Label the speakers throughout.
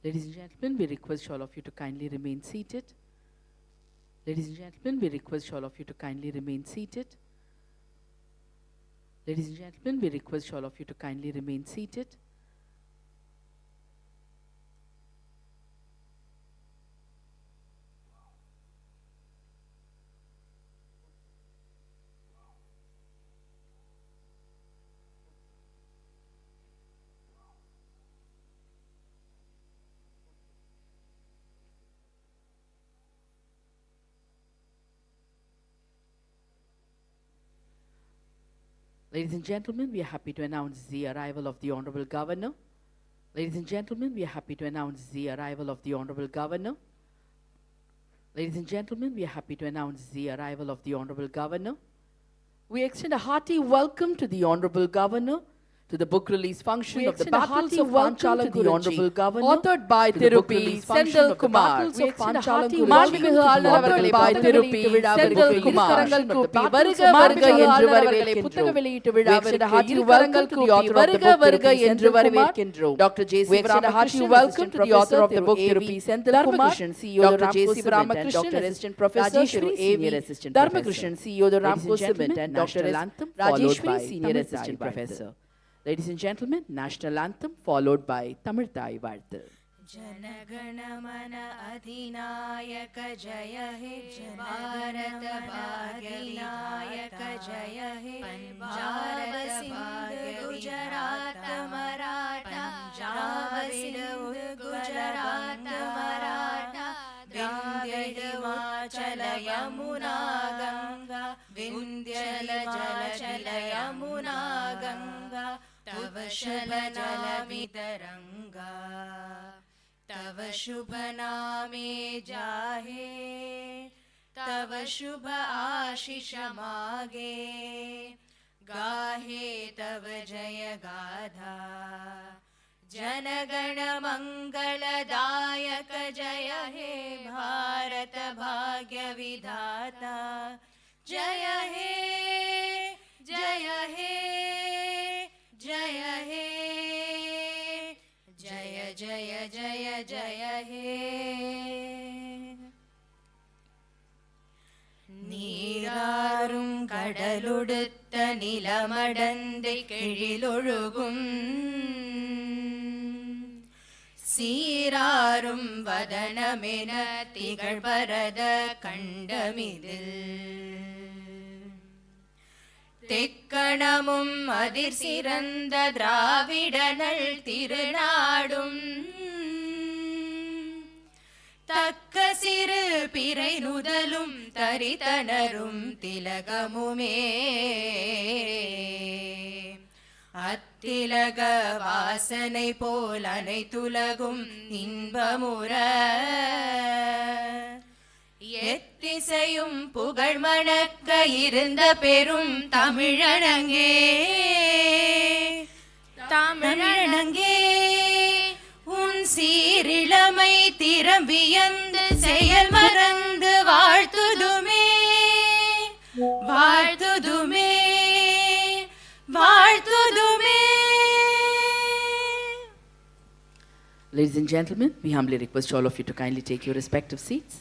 Speaker 1: Ladies and gentlemen, we request all of you to kindly remain seated. Ladies and gentlemen, we request all of you to kindly remain seated. Ladies and gentlemen, we request all of you to kindly remain seated. Ladies and gentlemen, we are happy to announce the arrival of the Honorable Governor. Ladies and gentlemen, we are happy to announce the arrival of the Honorable Governor. Ladies and gentlemen, we are happy to announce the arrival of the Honorable Governor. We extend a hearty welcome to the Honorable Governor to the book release function of the Battles of Panchalankurichi, authored by Tiruppi Sendal Kumar. We extend a hearty welcome authored by Tiruppi Sendal Kumar. வருக வருக என்று வரவேற்கின்றோம். We extend a hearty welcome to the author of the book வருக என்று வரவேற்கின்றோம். Dr. J. C. Ramakrishnan, welcome to the author of the book Tiruppi Sendal Kumar. Dr. J. C. Ramakrishnan, Assistant Professor, Senior Assistant Dharmakrishnan, CEO of the Ramco Cement, and Dr. Rajeshwari, Senior Assistant Professor. Ladies and gentlemen, National Anthem followed by Tamil Thai Varthu.
Speaker 2: Jana Gana Mana अधिनायक जय हे भारत भाग्य विनायक जय हे पंजाब सिंध गुजरात मराठा पंजाब सिंध गुजरात मराठा विंध्य हिमाचल यमुना गंगा विंध्य जल यमुना गंगा तव शुभ नामे तरंगा तव शुभ नामे जाहे तव शुभ आशीष मागे गाहे तव जय गाथा जनगण मंगलदायक जय हे भारत भाग्य विधाता जय हे जय हे जय हे जय जय जय जय हे நீராறும் கடலுடுத்த நிலமடந்தை கெழிலொழுகும் சீராறும் வதனமென திகழ்பரத கண்டமிதில் தெக்கணமும் அதிர் சிறந்த திராவிடனல் திருநாடும் தக்க சிறு பிறை நுதலும் தரிதனரும் திலகமுமே அத்திலக வாசனை போல் அனைத்துலகும் இன்பமுற எத்திசையும் புகழ் மணக்க இருந்த பெரும் தமிழனங்கே தமிழனங்கே உன் சீரிளமை திறம் வியந்து செயல் மறந்து வாழ்த்துதுமே வாழ்த்துதுமே வாழ்த்துதுமே.
Speaker 1: Ladies and gentlemen, we humbly request all of you to kindly take your respective seats.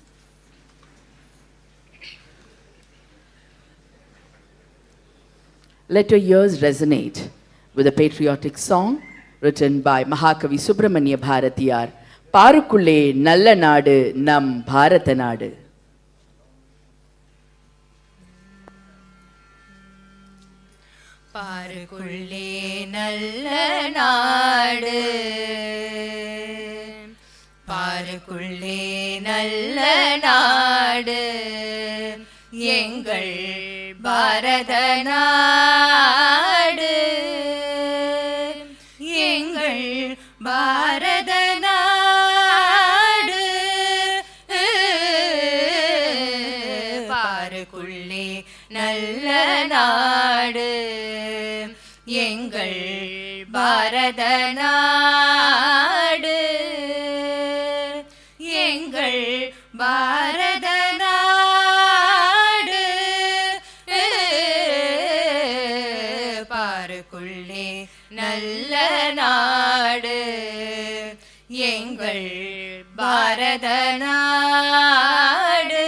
Speaker 1: Let your ears resonate with a patriotic song written by Mahakavi Subramanya Bharatiyar, Parukulle Nalla Nadu Nam Bharata Nadu.
Speaker 2: பாருக்குள்ளே நல்ல நாடு பாருக்குள்ளே நல்ல நாடு எங்கள் பாரத நாடு எங்கள் பாரத நாடு பாருக்குள்ளே நல்ல நாடு எங்கள் பாரத நாடு எங்கள் பாரத நாடு பாருக்குள்ளே நல்ல நாடு எங்கள் பாரத நாடு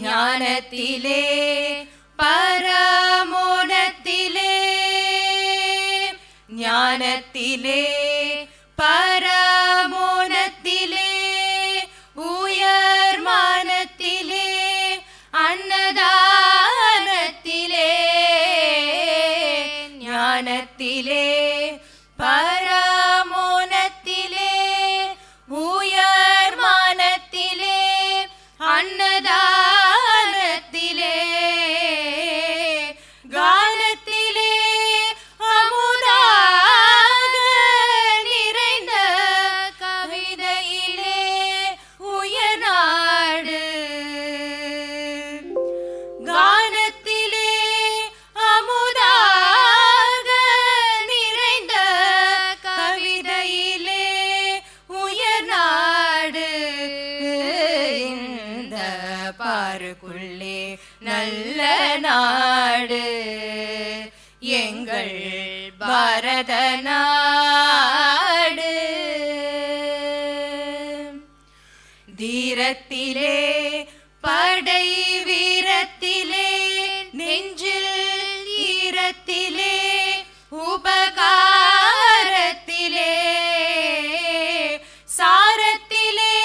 Speaker 2: ஞானத்திலே பரமோனத்திலே ஞானத்திலே பரமோனத்திலே உயர் மானத்திலே அன்னதானத்திலே ஞானத்திலே பரமோனத்திலே உயர் மானத்திலே அன்னதானத்திலே கானத்திலே அமுதாக நிறைந்த கவிதையிலே உயர்நாடு கானத்திலே அமுதாக நிறைந்த கவிதையிலே உயர்நாடு இந்த பாருக்குள்ளே நல்ல நாடு எங்கள் பாரத நாடு தீரத்திலே படை வீரத்திலே நெஞ்சில் ஈரத்திலே உபகாரத்திலே சாரத்திலே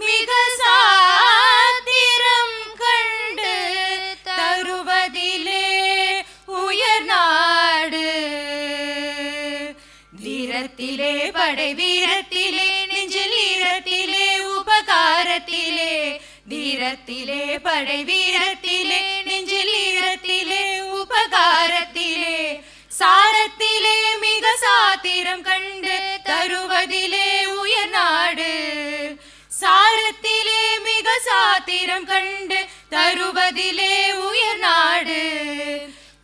Speaker 2: மிக சாத்திரம் கண்டு தருவதிலே உயர்நாடு தீரத்திலே படை வீரத்திலே நெஞ்சில் ஈரத்திலே உபகாரத்திலே தீரத்திலே படை வீரத்திலே நெஞ்சில் ஈரத்திலே உபகாரத்திலே சாரத்திலே மிக சாத்திரம் கண்டு தருவதிலே உயர்நாடு சாரத்திலே மிக சாத்திரம் கண்டு தருவதிலே உயர்நாடு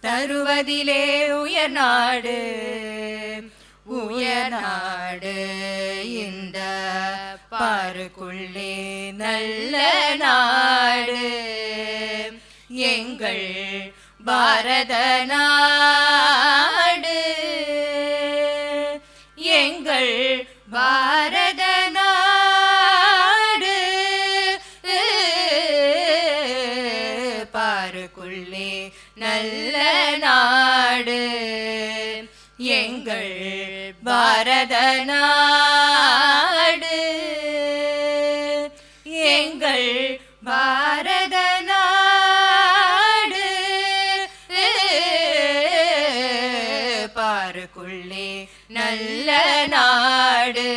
Speaker 2: தருவதிலே உயர்நாடு உயர்நாடு இந்த பாருக்குள்ளே நல்ல நாடு எங்கள் பாரத நாடு எங்கள் பாரத நாடு பாருக்குள்ளே நல்ல நாடு எங்கள் பாரத நாடு எங்கள் பாரத நாடு பாருக்குள்ளே நல்ல நாடு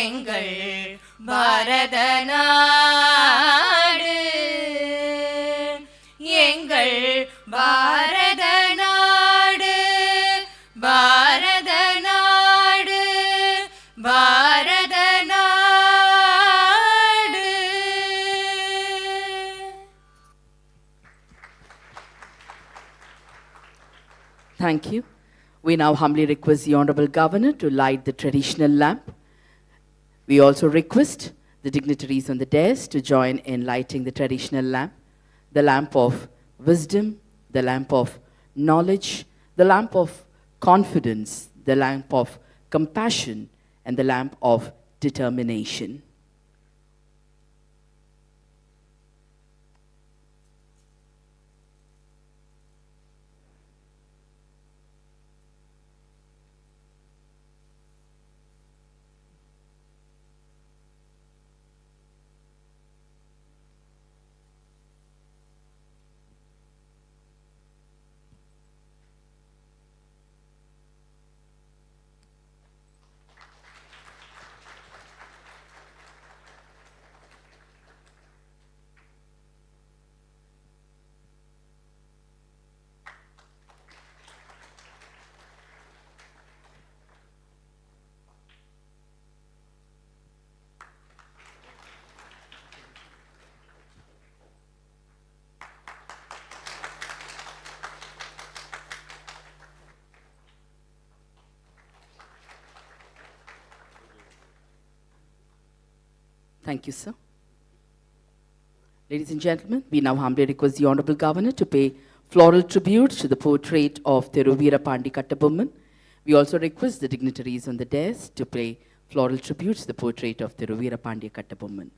Speaker 2: எங்கள் பாரத நாடு எங்கள் பாரத நாடு பாரத நாடு பாரத நாடு.
Speaker 1: Thank you. We now humbly request the Honorable Governor to light the traditional lamp. We also request the dignitaries on the dais to join in lighting the traditional lamp, the lamp of wisdom, the lamp of knowledge, the lamp of confidence, the lamp of compassion, and the lamp of determination. Thank you, sir. Ladies and gentlemen, we now humbly request the Honorable Governor to pay floral tribute to the portrait of Thiruvira Pandi Kattabomman, We also request the dignitaries on the dais to pay floral tributes to the portrait of the Ravira Pandya Kattabomman.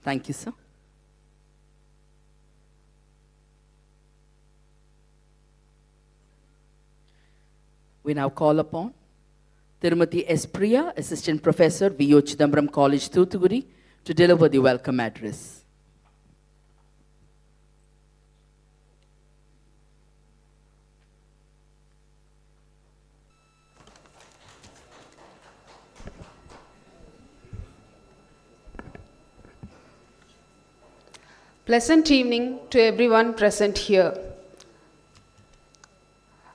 Speaker 1: Thank you, sir. We now call upon Tirumati S. Priya, Assistant Professor, V.O. Chidambaram College, Thoothukudi, to deliver the welcome address.
Speaker 3: Pleasant evening to everyone present here.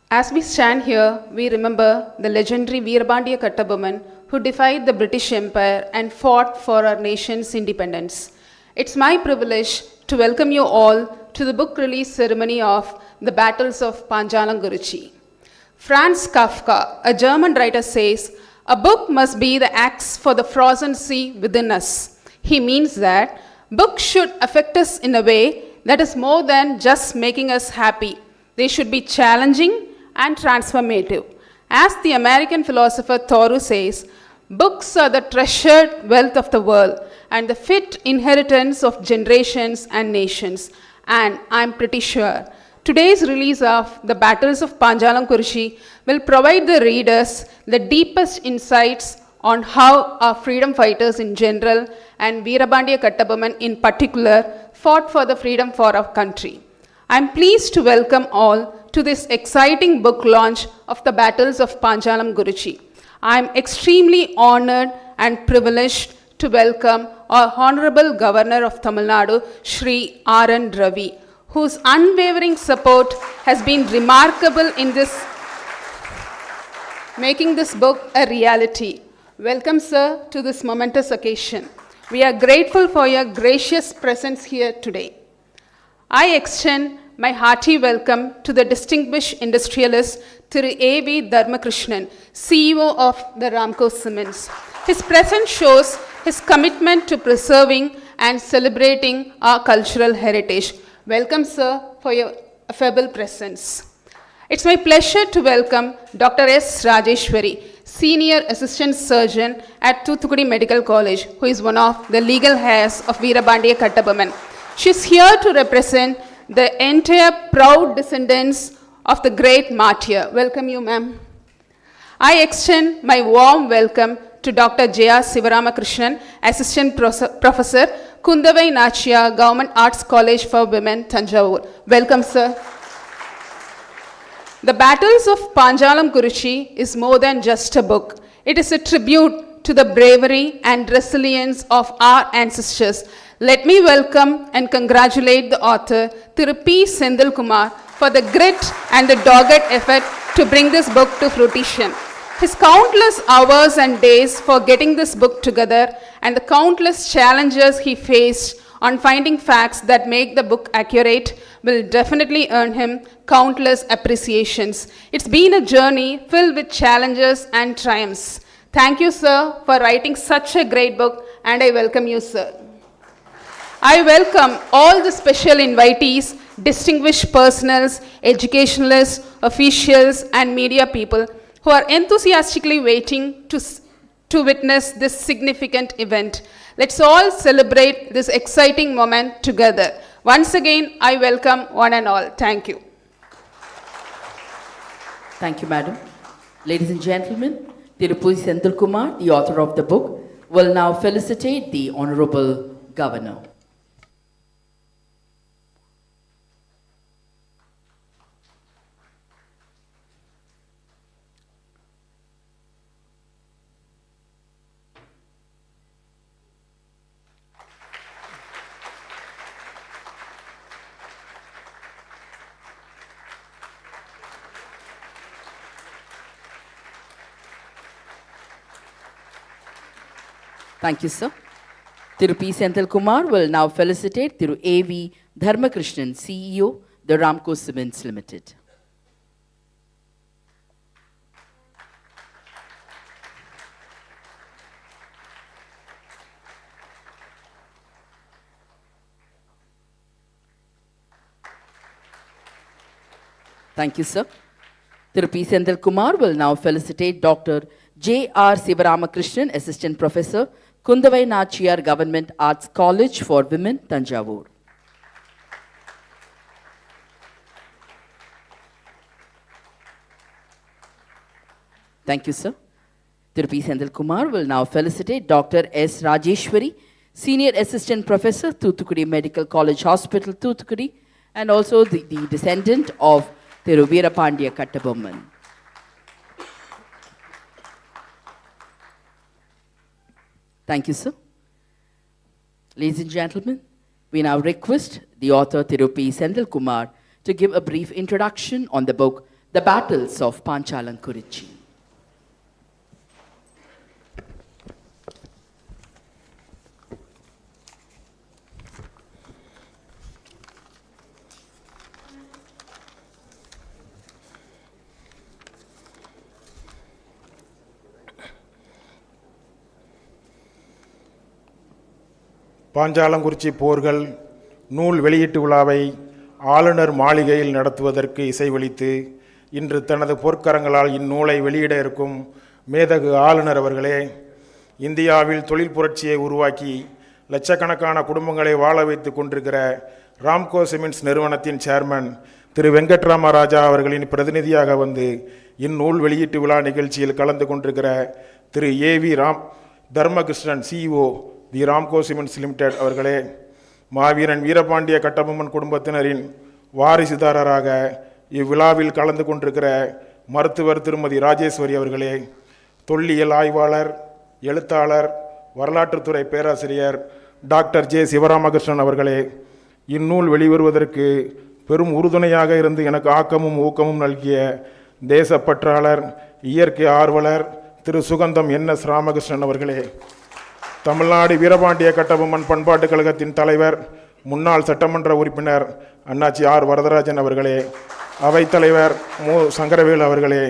Speaker 3: As we stand here, we remember the legendary Veerapandiya Kattabomman who defied the British Empire and fought for our nation's independence. It's my privilege to welcome you all to the book release ceremony of The Battles of Panchalankurichi. Franz Kafka, a German writer, says, "A book must be the axe for the frozen sea within us." He means that books should affect us in a way that is more than just making us happy. They should be challenging and transformative. As the American philosopher Thoreau says, books are the treasured wealth of the world and the fit inheritance of generations and nations. And I'm pretty sure today's release of The Battles of Panchalankurichi will provide the readers the deepest insights on how our freedom fighters in general and Veerapandiya Kattabomman in particular fought for the freedom for our country. I'm pleased to welcome all to this exciting book launch of The Battles of Panchalankurichi. I'm extremely honored and privileged to welcome our Honorable Governor of Tamil Nadu, Shri R.N. Ravi, whose unwavering support has been remarkable in making this book a reality. Welcome, sir, to this momentous occasion. We are grateful for your gracious presence here today. I extend my hearty welcome to the distinguished industrialist Thiru A.V. Dharmakrishnan, CEO of the Ramco Cements. His presence shows his commitment to preserving and celebrating our cultural heritage. Welcome, sir, for your affable presence. It's my pleasure to welcome Dr. S. Rajeshwari, Senior Assistant Surgeon at Thoothukudi Medical College, who is one of the legal heirs of Veerapandiya Kattabomman. She is here to represent the entire proud descendants of the great martyr. Welcome you, ma'am. I extend my warm welcome to Dr. J.R. Sivaramakrishnan, Assistant Professor, Kundavai Nachia, Government Arts College for Women, Tanjavur. Welcome, sir. The Battles of Panchalankurichi is more than just a book. It is a tribute to the bravery and resilience of our ancestors. Let me welcome and congratulate the author, Thiru P. Senthilkumar, for the grit and the dogged effort to bring this book to fruition. His countless hours and days for getting this book together and the countless challenges he faced on finding facts that make the book accurate will definitely earn him countless appreciations. It's been a journey filled with challenges and triumphs. Thank you, sir, for writing such a great book, and I welcome you, sir. I welcome all the special invitees, distinguished personals, educationalists, officials, and media people who are enthusiastically waiting to witness this significant event. Let's all celebrate this exciting moment together. Once again, I welcome one and all. Thank you.
Speaker 1: Thank you, madam. Ladies and gentlemen, Thiru P. Senthilkumar, the author of the book, will now felicitate the Honorable Governor. Thank you, sir. Thiru P. Senthil Kumar will now felicitate Thiru A.V. Dharmakrishnan, CEO, the Ramco Cements Limited. Thank you, sir. Thiru P. Senthil Kumar will now felicitate Dr. J.R. Sivaramakrishnan, Assistant Professor, Kundavai Nachiyar Government Arts College for Women, Tanjavur. Thank you, sir. Thiru P. Senthil Kumar will now felicitate Dr. S. Rajeshwari, Senior Assistant Professor, Thoothukudi Medical College Hospital, Thoothukudi, and also the descendant of Thiru Veerapandiya Kattabomman. Thank you, sir. Ladies and gentlemen, we now request the author Thiru P. Senthil Kumar to give a brief introduction on the book, The Battles of Panchalankurichi.
Speaker 4: Panchalankurichi போர்கள் நூல் வெளியீட்டு விழாவை ஆளுநர் மாளிகையில் நடத்துவதற்கு இசைவளித்து இன்று தனது பொற்கரங்களால் இந்நூலை வெளியிட இருக்கும் மேதகு ஆளுநர் அவர்களே, இந்தியாவில் தொழில் புரட்சியை உருவாக்கி லட்சக்கணக்கான குடும்பங்களை வாழ வைத்து கொண்டிருக்கிற ராம்கோ சிமெண்ட்ஸ் நிறுவனத்தின் சேர்மன் திரு வெங்கட்ராமராஜா அவர்களின் பிரதிநிதியாக வந்து இந்நூல் வெளியீட்டு விழா நிகழ்ச்சியில் கலந்து கொண்டிருக்கிற திரு A.V. தர்மகிருஷ்ணன், CEO, தி ராம்கோ சிமெண்ட்ஸ் லிமிடெட் அவர்களே, மாவீரன் வீரபாண்டிய கட்டபொம்மன் குடும்பத்தினரின் வாரிசுதாரராக இவ்விழாவில் கலந்து கொண்டிருக்கிற மருத்துவர் திருமதி ராஜேஸ்வரி அவர்களே, தொல்லியல் ஆய்வாளர், எழுத்தாளர், வரலாற்றுத்துறை பேராசிரியர் டாக்டர் ஜே. சிவராமகிருஷ்ணன் அவர்களே, இந்நூல் வெளிவருவதற்கு பெரும் உறுதுணையாக இருந்து எனக்கு ஆக்கமும் ஊக்கமும் நல்கிய தேசப்பற்றாளர், இயற்கை ஆர்வலர் திரு சுகந்தம் N.S. ராமகிருஷ்ணன் அவர்களே, தமிழ்நாடு வீரபாண்டிய கட்டபொம்மன் பண்பாட்டுக் கழகத்தின் தலைவர், முன்னாள் சட்டமன்ற உறுப்பினர் அண்ணாச்சி R. வரதராஜன் அவர்களே, அவைத்தலைவர் மு. சங்கரவேல் அவர்களே,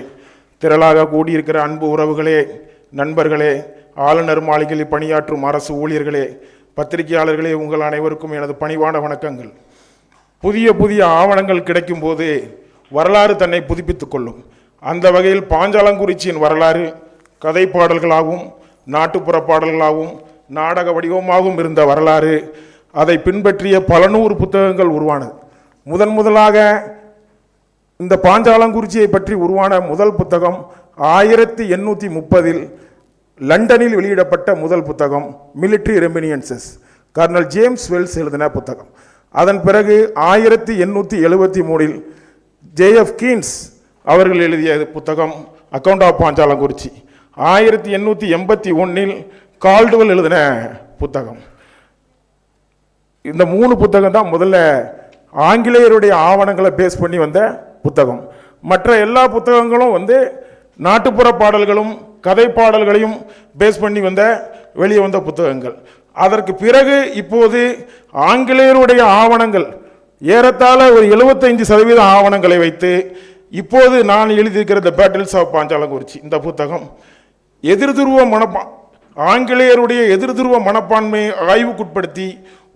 Speaker 4: திரளாக கூடியிருக்கிற அன்பு உறவுகளே, நண்பர்களே, ஆளுநர் மாளிகையில் பணியாற்றும் அரசு ஊழியர்களே, பத்திரிகையாளர்களே, உங்கள் அனைவருக்கும் எனது பணிவான வணக்கங்கள். புதிய புதிய ஆவணங்கள் கிடைக்கும் போது வரலாறு தன்னை புதுப்பித்துக் கொள்ளும். அந்த வகையில் பாஞ்சாலங்குறிச்சியின் வரலாறு கதை பாடல்களாகவும் நாட்டுப்புற பாடல்களாகவும் நாடக வடிவமாகவும் இருந்த வரலாறு, அதை பின்பற்றிய பல நூறு புத்தகங்கள் உருவானது. முதலாக இந்த பாஞ்சாலங்குறிச்சியை பற்றி உருவான முதல் புத்தகம் 1830 லண்டனில் வெளியிடப்பட்ட முதல் புத்தகம் மிலிட்ரி ரெமினியன்சஸ், கர்னல் ஜேம்ஸ் வெல்ஸ் எழுதின புத்தகம். அதன் பிறகு 1873 J.F. கீன்ஸ் அவர்கள் எழுதிய புத்தகம் அக்கவுண்ட் ஆஃப் பாஞ்சாலங்குறிச்சி. 1881 கால்டுவெல் எழுதின புத்தகம். இந்த 3 புத்தகம் தான் முதல்ல ஆங்கிலேயருடைய ஆவணங்களை பேஸ் பண்ணி வந்த புத்தகம். மற்ற எல்லா புத்தகங்களும் நாட்டுப்புற பாடல்களும் கதை பாடல்களையும் பேஸ் பண்ணி வெளியே வந்த புத்தகங்கள். அதற்கு பிறகு இப்போது ஆங்கிலேயருடைய ஆவணங்கள் ஏறத்தாழ ஒரு 75% ஆவணங்களை வைத்து இப்போது நான் எழுதியிருக்கிற தி பேட்டில்ஸ் ஆஃப் பாஞ்சாலங்குறிச்சி இந்த புத்தகம் ஆங்கிலேயருடைய எதிர்துருவ மனப்பான்மையை ஆய்வுக்குட்படுத்தி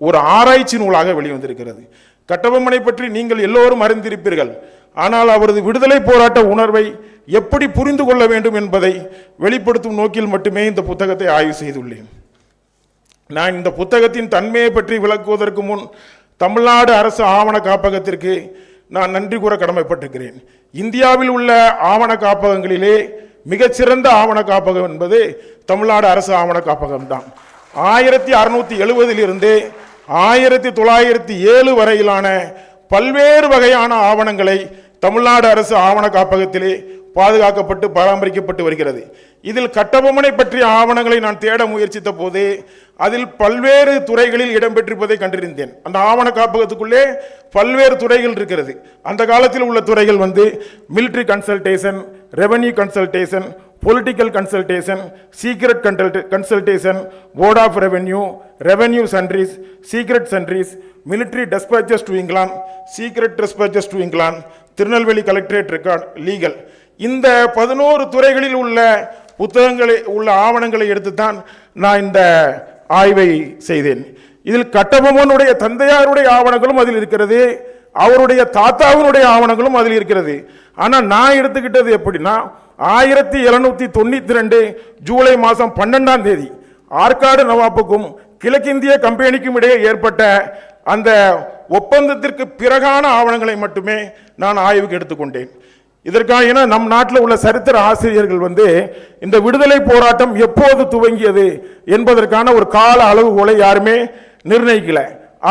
Speaker 4: ஒரு ஆராய்ச்சி நூலாக வெளிவந்திருக்கிறது. கட்டபொம்மனை பற்றி நீங்கள் எல்லோரும் அறிந்திருப்பீர்கள். ஆனால் அவரது விடுதலை போராட்ட உணர்வை எப்படி புரிந்து கொள்ள வேண்டும் என்பதை வெளிப்படுத்தும் நோக்கில் மட்டுமே இந்த புத்தகத்தை ஆய்வு செய்துள்ளேன். நான் இந்த புத்தகத்தின் தன்மையை பற்றி விளக்குவதற்கு முன் தமிழ்நாடு அரசு ஆவண காப்பகத்திற்கு நான் நன்றி கூற கடமைப்பட்டிருக்கிறேன். இந்தியாவில் உள்ள ஆவண காப்பகங்களிலே மிகச்சிறந்த ஆவண காப்பகம் என்பது தமிழ்நாடு அரசு ஆவண காப்பகம் தான். 1670 இருந்து 1907 வரையிலான பல்வேறு வகையான ஆவணங்களை தமிழ்நாடு அரசு ஆவண காப்பகத்திலே பாதுகாக்கப்பட்டு பராமரிக்கப்பட்டு வருகிறது. இதில் கட்டபொம்மனை பற்றிய ஆவணங்களை நான் தேட முயற்சித்த போது அதில் பல்வேறு துறைகளில் இடம்பெற்றிருப்பதை கண்டறிந்தேன். அந்த ஆவண காப்பகத்துக்குள்ளே பல்வேறு துறைகள் இருக்கிறது. அந்த காலத்தில் உள்ள துறைகள் military consultation, revenue consultation, political consultation, secret consultation, board of revenue sundries, secret sundries, military dispatches to England, secret dispatches to England, Tirunelveli collectorate record, legal. இந்த 11 துறைகளில் உள்ள புத்தகங்களை உள்ள ஆவணங்களை எடுத்துத்தான் நான் இந்த ஆய்வை செய்தேன். இதில் கட்டபொம்மனுடைய தந்தையாருடைய ஆவணங்களும் அதில் இருக்கிறது, அவருடைய தாத்தாவினுடைய ஆவணங்களும் அதில் இருக்கிறது. ஆனால் நான் எடுத்துக்கிட்டது எப்படின்னா 1792 ஜூலை மாதம் 12ஆம் தேதி ஆற்காடு நவாப்புக்கும் கிழக்கிந்திய கம்பெனிக்கும் இடையே ஏற்பட்ட அந்த ஒப்பந்தத்திற்கு பிறகான ஆவணங்களை மட்டுமே நான் ஆய்வுக்கு எடுத்துக்கொண்டேன். இதற்காக நம் நாட்டில் உள்ள சரித்திர ஆசிரியர்கள் இந்த விடுதலை போராட்டம் எப்போது துவங்கியது என்பதற்கான ஒரு கால அளவுகோலை யாருமே நிர்ணயிக்கல.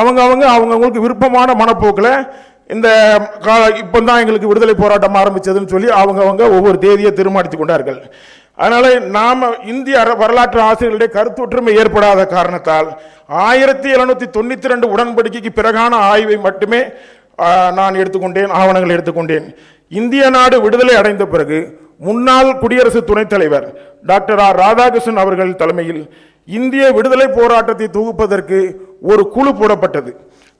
Speaker 4: அவங்களுக்கு விருப்பமான மனப்போக்கில் இந்த இப்போதான் எங்களுக்கு விடுதலை போராட்டம் ஆரம்பிச்சதுன்னு சொல்லி அவங்க ஒவ்வொரு தேதியை தீர்மானித்துக் கொண்டார்கள். அதனால நாம இந்திய வரலாற்று ஆசிரியர்களுடைய கருத்தொற்றுமை ஏற்படாத காரணத்தால் 1792 உடன்படிக்கைக்கு பிறகான ஆய்வை மட்டுமே நான் எடுத்துக்கொண்டேன், ஆவணங்கள் எடுத்துக்கொண்டேன். இந்திய நாடு விடுதலை அடைந்த பிறகு முன்னாள் குடியரசு துணைத் தலைவர் டாக்டர் ஆர் ராதாகிருஷ்ணன் அவர்கள் தலைமையில் இந்திய விடுதலை போராட்டத்தை தொகுப்பதற்கு ஒரு குழு போடப்பட்டது.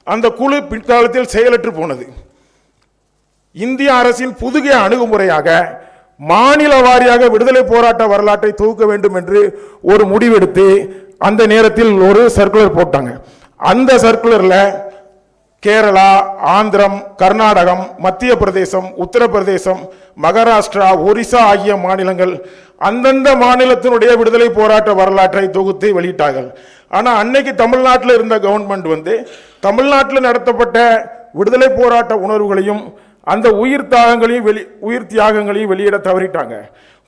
Speaker 4: அந்த குழு பிற்காலத்தில் செயலற்று போனது. இந்திய அரசின் புதிய அணுகுமுறையாக மாநில வாரியாக விடுதலை போராட்ட வரலாற்றை தொகுக்க வேண்டும் என்று ஒரு முடிவெடுத்து அந்த நேரத்தில் ஒரு சர்க்குலர் போட்டாங்க. அந்த சர்க்குலர்ல கேரளா, ஆந்திரம், கர்நாடகம், மத்திய பிரதேசம், உத்தரப்பிரதேசம், மகாராஷ்டிரா, ஒரிசா ஆகிய மாநிலங்கள் அந்தந்த மாநிலத்தினுடைய விடுதலை போராட்ட வரலாற்றை தொகுத்து வெளியிட்டார்கள். ஆனால் அன்னைக்கு தமிழ்நாட்டில் இருந்த கவர்மெண்ட் தமிழ்நாட்டில் நடத்தப்பட்ட விடுதலை போராட்ட உணர்வுகளையும் அந்த உயிர் தியாகங்களையும் வெளியிட தவறிட்டாங்க.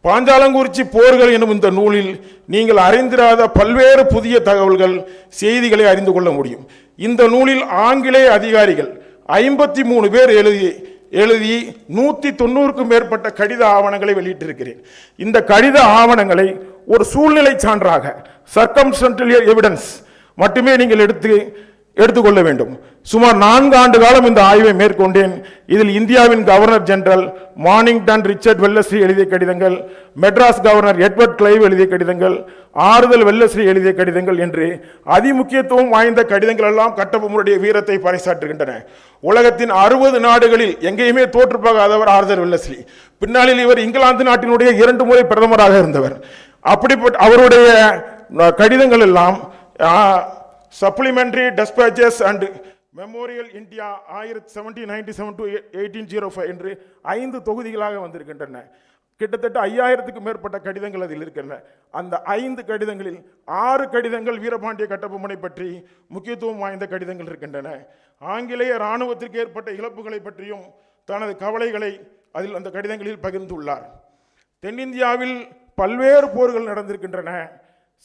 Speaker 4: பாஞ்சாலங்குறிச்சி போர்கள் எனும் இந்த நூலில் நீங்கள் அறிந்திராத பல்வேறு புதிய தகவல்கள், செய்திகளை அறிந்து கொள்ள முடியும். இந்த நூலில் ஆங்கிலேய அதிகாரிகள் 53 பேர் எழுதி 190க்கும் மேற்பட்ட கடித ஆவணங்களை வெளியிட்டிருக்கிறேன். இந்த கடித ஆவணங்களை ஒரு சூழ்நிலை சான்றாக, சர்க்கம்ஸ்டன்ஷியல் எவிடன்ஸ் மட்டுமே நீங்கள் எடுத்துக்கொள்ள வேண்டும். சுமார் 4 ஆண்டு காலம் இந்த ஆய்வை மேற்கொண்டேன். இதில் இந்தியாவின் governor general Mornington Richard Wellesley எழுதிய கடிதங்கள், மெட்ராஸ் கவர்னர் எட்வர்ட் கிளைவ் எழுதிய கடிதங்கள், ஆறுதல் வெல்லஸ்லி எழுதிய கடிதங்கள் என்று அதிமுக்கியத்துவம் வாய்ந்த கடிதங்கள் எல்லாம் கட்டபொம்மனுடைய வீரத்தை பறைசாற்றுகின்றன. உலகத்தின் 60 நாடுகளில் எங்கேயுமே தோற்று போகாதவர் ஆறுதல் வெல்லஸ்லி. பின்னாளில் இவர் இங்கிலாந்து நாட்டினுடைய 2 முறை பிரதமராக இருந்தவர். அப்படிப்பட்ட அவருடைய கடிதங்கள் எல்லாம் supplementary டெஸ்பேச்சஸ் and memorial India 1797 to 1805 என்று 5 தொகுதிகளாக வந்திருக்கின்றன. கிட்டத்தட்ட 5000க்கும் மேற்பட்ட கடிதங்கள் அதில் இருக்கின்றன. அந்த 5 கடிதங்களில் 6 கடிதங்கள் வீரபாண்டிய கட்டபொம்மனை பற்றி முக்கியத்துவம் வாய்ந்த கடிதங்கள் இருக்கின்றன. ஆங்கிலேய இராணுவத்திற்கு ஏற்பட்ட இழப்புகளை பற்றியும் தனது கவலைகளை அதில் அந்த கடிதங்களில் பகிர்ந்துள்ளார். தென்னிந்தியாவில் பல்வேறு போர்கள் நடந்திருக்கின்றன.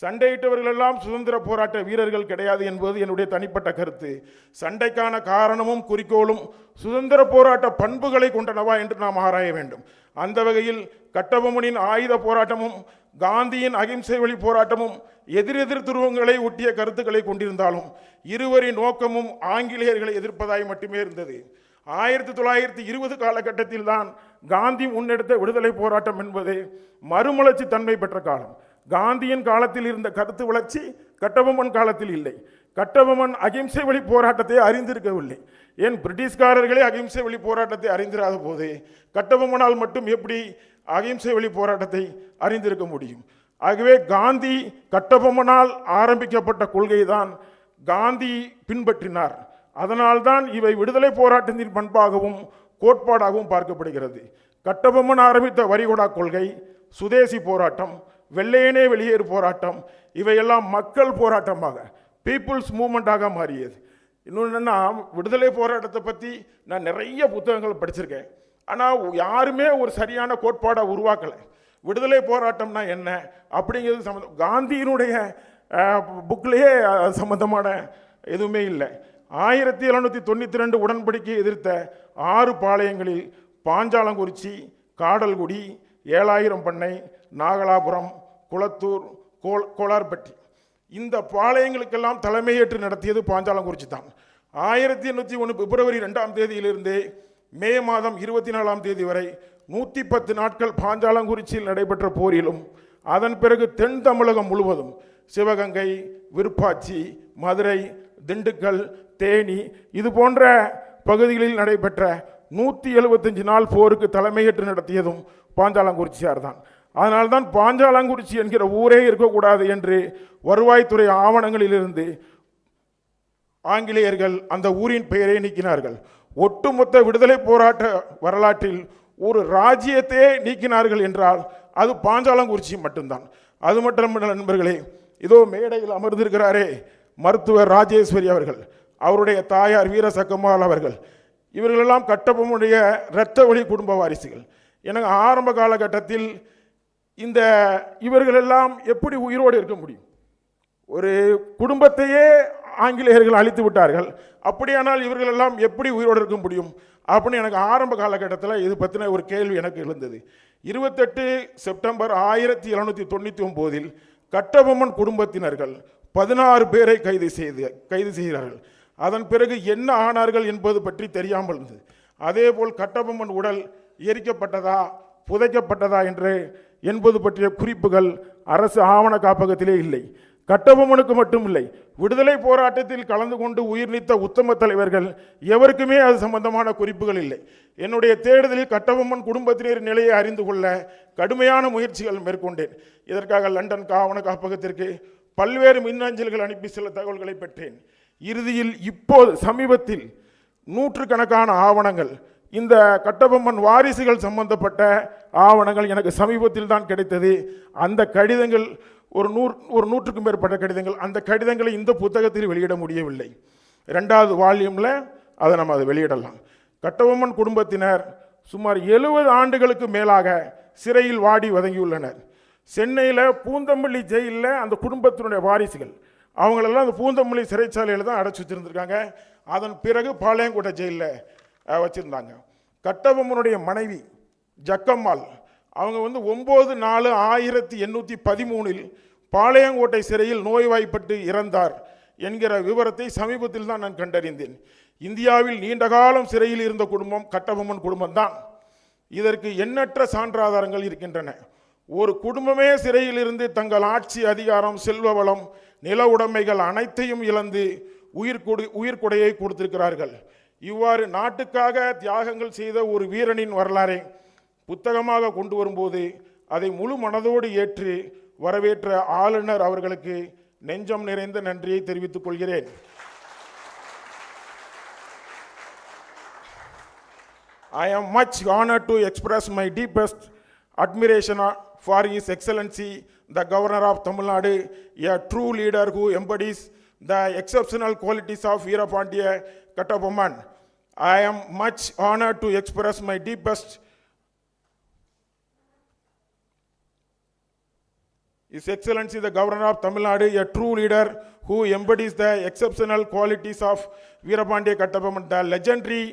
Speaker 4: சண்டையிட்டவர்கள் எல்லாம் சுதந்திர போராட்ட வீரர்கள் கிடையாது என்பது என்னுடைய தனிப்பட்ட கருத்து. சண்டைக்கான காரணமும் குறிக்கோளும் சுதந்திர போராட்ட பண்புகளை கொண்டனவா என்று நாம் ஆராய வேண்டும். அந்த வகையில் கட்டபொம்மனின் ஆயுத போராட்டமும் காந்தியின் அகிம்சை வழி போராட்டமும் எதிரெதிர் துருவங்களை ஒட்டிய கருத்துக்களை கொண்டிருந்தாலும் இருவரின் நோக்கமும் ஆங்கிலேயர்களை எதிர்ப்பதாய் மட்டுமே இருந்தது. 1920 காலகட்டத்தில் தான் காந்தி முன்னெடுத்த விடுதலை போராட்டம் என்பது மறுமலர்ச்சி தன்மை பெற்ற காலம். காந்தியின் காலத்தில் இருந்த கருத்து வளர்ச்சி கட்டபொம்மன் காலத்தில் இல்லை. கட்டபொம்மன் அகிம்சை வழி போராட்டத்தை அறிந்திருக்கவில்லை. ஏன் பிரிட்டிஷ்காரர்களே அகிம்சை வழி போராட்டத்தை அறிந்திராத போது கட்டபொம்மனால் மட்டும் எப்படி அகிம்சை வழி போராட்டத்தை அறிந்திருக்க முடியும்? ஆகவே காந்தி கட்டபொம்மனால் ஆரம்பிக்கப்பட்ட கொள்கை தான் காந்தி பின்பற்றினார். அதனால்தான் இவை விடுதலை போராட்டத்தின் பண்பாகவும் கோட்பாடாகவும் பார்க்கப்படுகிறது. கட்டபொம்மன் ஆரம்பித்த வரிகொடா கொள்கை, சுதேசி போராட்டம், வெள்ளையனே வெளியேறு போராட்டம், இவையெல்லாம் மக்கள் போராட்டமாக, பீப்புள்ஸ் மூவ்மெண்ட்டாக மாறியது. இன்னொன்று என்னன்னா, விடுதலை போராட்டத்தை பற்றி நான் நிறைய புத்தகங்கள் படிச்சிருக்கேன். ஆனால் யாருமே ஒரு சரியான கோட்பாடை உருவாக்கலை. விடுதலை போராட்டம்னா என்ன அப்படிங்கிறது சம்மந்தம் காந்தியினுடைய புக்லேயே சம்பந்தமான எதுவுமே இல்லை. 1792 உடன்படிக்கையை எதிர்த்த 6 பாளையங்களில் பாஞ்சாலங்குறிச்சி, காடல்குடி, 7000 பண்ணை, நாகலாபுரம், குளத்தூர், கோளார்பட்டி, இந்த பாளையங்களுக்கெல்லாம் தலைமையேற்று நடத்தியது பாஞ்சாலங்குறிச்சி தான். 1801 பிப்ரவரி 2ஆம் தேதியிலிருந்து மே மாதம் 24ஆம் தேதி வரை 110 நாட்கள் பாஞ்சாலங்குறிச்சியில் நடைபெற்ற போரிலும் அதன் பிறகு தென் தமிழகம் முழுவதும் சிவகங்கை, விருப்பாச்சி, மதுரை, திண்டுக்கல், தேனி இது போன்ற பகுதிகளில் நடைபெற்ற 175 நாள் போருக்கு தலைமையேற்று நடத்தியதும் பாஞ்சாலங்குறிச்சியார் தான். அதனால்தான் பாஞ்சாலங்குறிச்சி என்கிற ஊரே இருக்கக்கூடாது என்று வருவாய்த்துறை ஆவணங்களிலிருந்து ஆங்கிலேயர்கள் அந்த ஊரின் பெயரை நீக்கினார்கள். ஒட்டுமொத்த விடுதலை போராட்ட வரலாற்றில் ஒரு ராஜ்யத்தையே நீக்கினார்கள் என்றால் அது பாஞ்சாலங்குறிச்சி மட்டும்தான். அது மட்டுமல்ல நண்பர்களே, இதோ மேடையில் அமர்ந்திருக்கிறாரே மருத்துவர் ராஜேஸ்வரி அவர்கள், அவருடைய தாயார் வீரசக்கம்மாள் அவர்கள், இவர்களெல்லாம் கட்டபொம்மனுடைய இரத்த வழி குடும்ப வாரிசுகள். எனக்கு ஆரம்ப காலகட்டத்தில் இந்த இவர்களெல்லாம் எப்படி உயிரோடு இருக்க முடியும்? ஒரு குடும்பத்தையே ஆங்கிலேயர்கள் அழித்து விட்டார்கள், அப்படியானால் இவர்களெல்லாம் எப்படி உயிரோடு இருக்க முடியும் அப்படின்னு எனக்கு ஆரம்ப காலகட்டத்தில் இது பற்றின ஒரு கேள்வி எனக்கு எழுந்தது. 28 செப்டம்பர் 1799 கட்டபொம்மன் குடும்பத்தினர்கள் 16 பேரை கைது செய்கிறார்கள். அதன் பிறகு என்ன ஆனார்கள் என்பது பற்றி தெரியாமல் இருந்தது. அதேபோல் கட்டபொம்மன் உடல் எரிக்கப்பட்டதா புதைக்கப்பட்டதா என்பது பற்றிய குறிப்புகள் அரசு ஆவண காப்பகத்திலே இல்லை. கட்டபொம்மனுக்கு மட்டும் இல்லை, விடுதலை போராட்டத்தில் கலந்து கொண்டு உயிர் நீத்த உத்தம தலைவர்கள் எவருக்குமே அது சம்பந்தமான குறிப்புகள் இல்லை. என்னுடைய தேடுதலில் கட்டபொம்மன் குடும்பத்தினர் நிலையை அறிந்து கொள்ள கடுமையான முயற்சிகள் மேற்கொண்டேன். இதற்காக லண்டன் ஆவண காப்பகத்திற்கு பல்வேறு மின்னஞ்சல்கள் அனுப்பி சில தகவல்களை பெற்றேன். இறுதியில் இப்போது சமீபத்தில் நூற்றுக்கணக்கான ஆவணங்கள், இந்த கட்டபொம்மன் வாரிசுகள் சம்பந்தப்பட்ட ஆவணங்கள் எனக்கு சமீபத்தில் தான் கிடைத்தது. அந்த கடிதங்கள் ஒரு நூற்றுக்கும் மேற்பட்ட கடிதங்கள். அந்த கடிதங்களை இந்த புத்தகத்தில் வெளியிட முடியவில்லை. 2வது வால்யூமில் அதை நம்ம வெளியிடலாம். கட்டபொம்மன் குடும்பத்தினர் சுமார் 70 ஆண்டுகளுக்கு மேலாக சிறையில் வாடி வதங்கியுள்ளனர். சென்னையில் பூந்தமல்லி ஜெயிலில் அந்த குடும்பத்தினுடைய வாரிசுகள் அவங்களெல்லாம் அந்த பூந்தமல்லி சிறைச்சாலையில் தான் அடைச்சி வச்சுருந்துருக்காங்க. அதன் பிறகு பாளையங்கோட்டை ஜெயிலில் வச்சுருந்தாங்க. கட்டபொம்மனுடைய மனைவி ஜக்கம்மாள் அவங்க 9/4/1813 பாளையங்கோட்டை சிறையில் நோய்வாய்ப்பட்டு இறந்தார் என்கிற விவரத்தை சமீபத்தில் தான் நான் கண்டறிந்தேன். இந்தியாவில் நீண்ட காலம் சிறையில் இருந்த குடும்பம் கட்டபொம்மன் குடும்பம்தான். இதற்கு எண்ணற்ற சான்றாதாரங்கள் இருக்கின்றன. ஒரு குடும்பமே சிறையில் இருந்து தங்கள் ஆட்சி அதிகாரம், செல்வ வளம், நில உடைமைகள் அனைத்தையும் இழந்து உயிர்கொடையை கொடுத்திருக்கிறார்கள். இவ்வாறு நாட்டுக்காக தியாகங்கள் செய்த ஒரு வீரனின் வரலாறை புத்தகமாக கொண்டு வரும்போது அதை முழு மனதோடு ஏற்று வரவேற்ற ஆளுநர் அவர்களுக்கு நெஞ்சம் நிறைந்த நன்றியை தெரிவித்துக் கொள்கிறேன். I am much honored to express my deepest admiration for His Excellency the Governor of Tamil Nadu, a true leader who embodies the exceptional qualities of Veerapandiya Kattabomman. I am much honored to express my deepest His Excellency the Governor of Tamil Nadu, a true leader who embodies the exceptional qualities of Veerapandiya Kattabomman, the legendary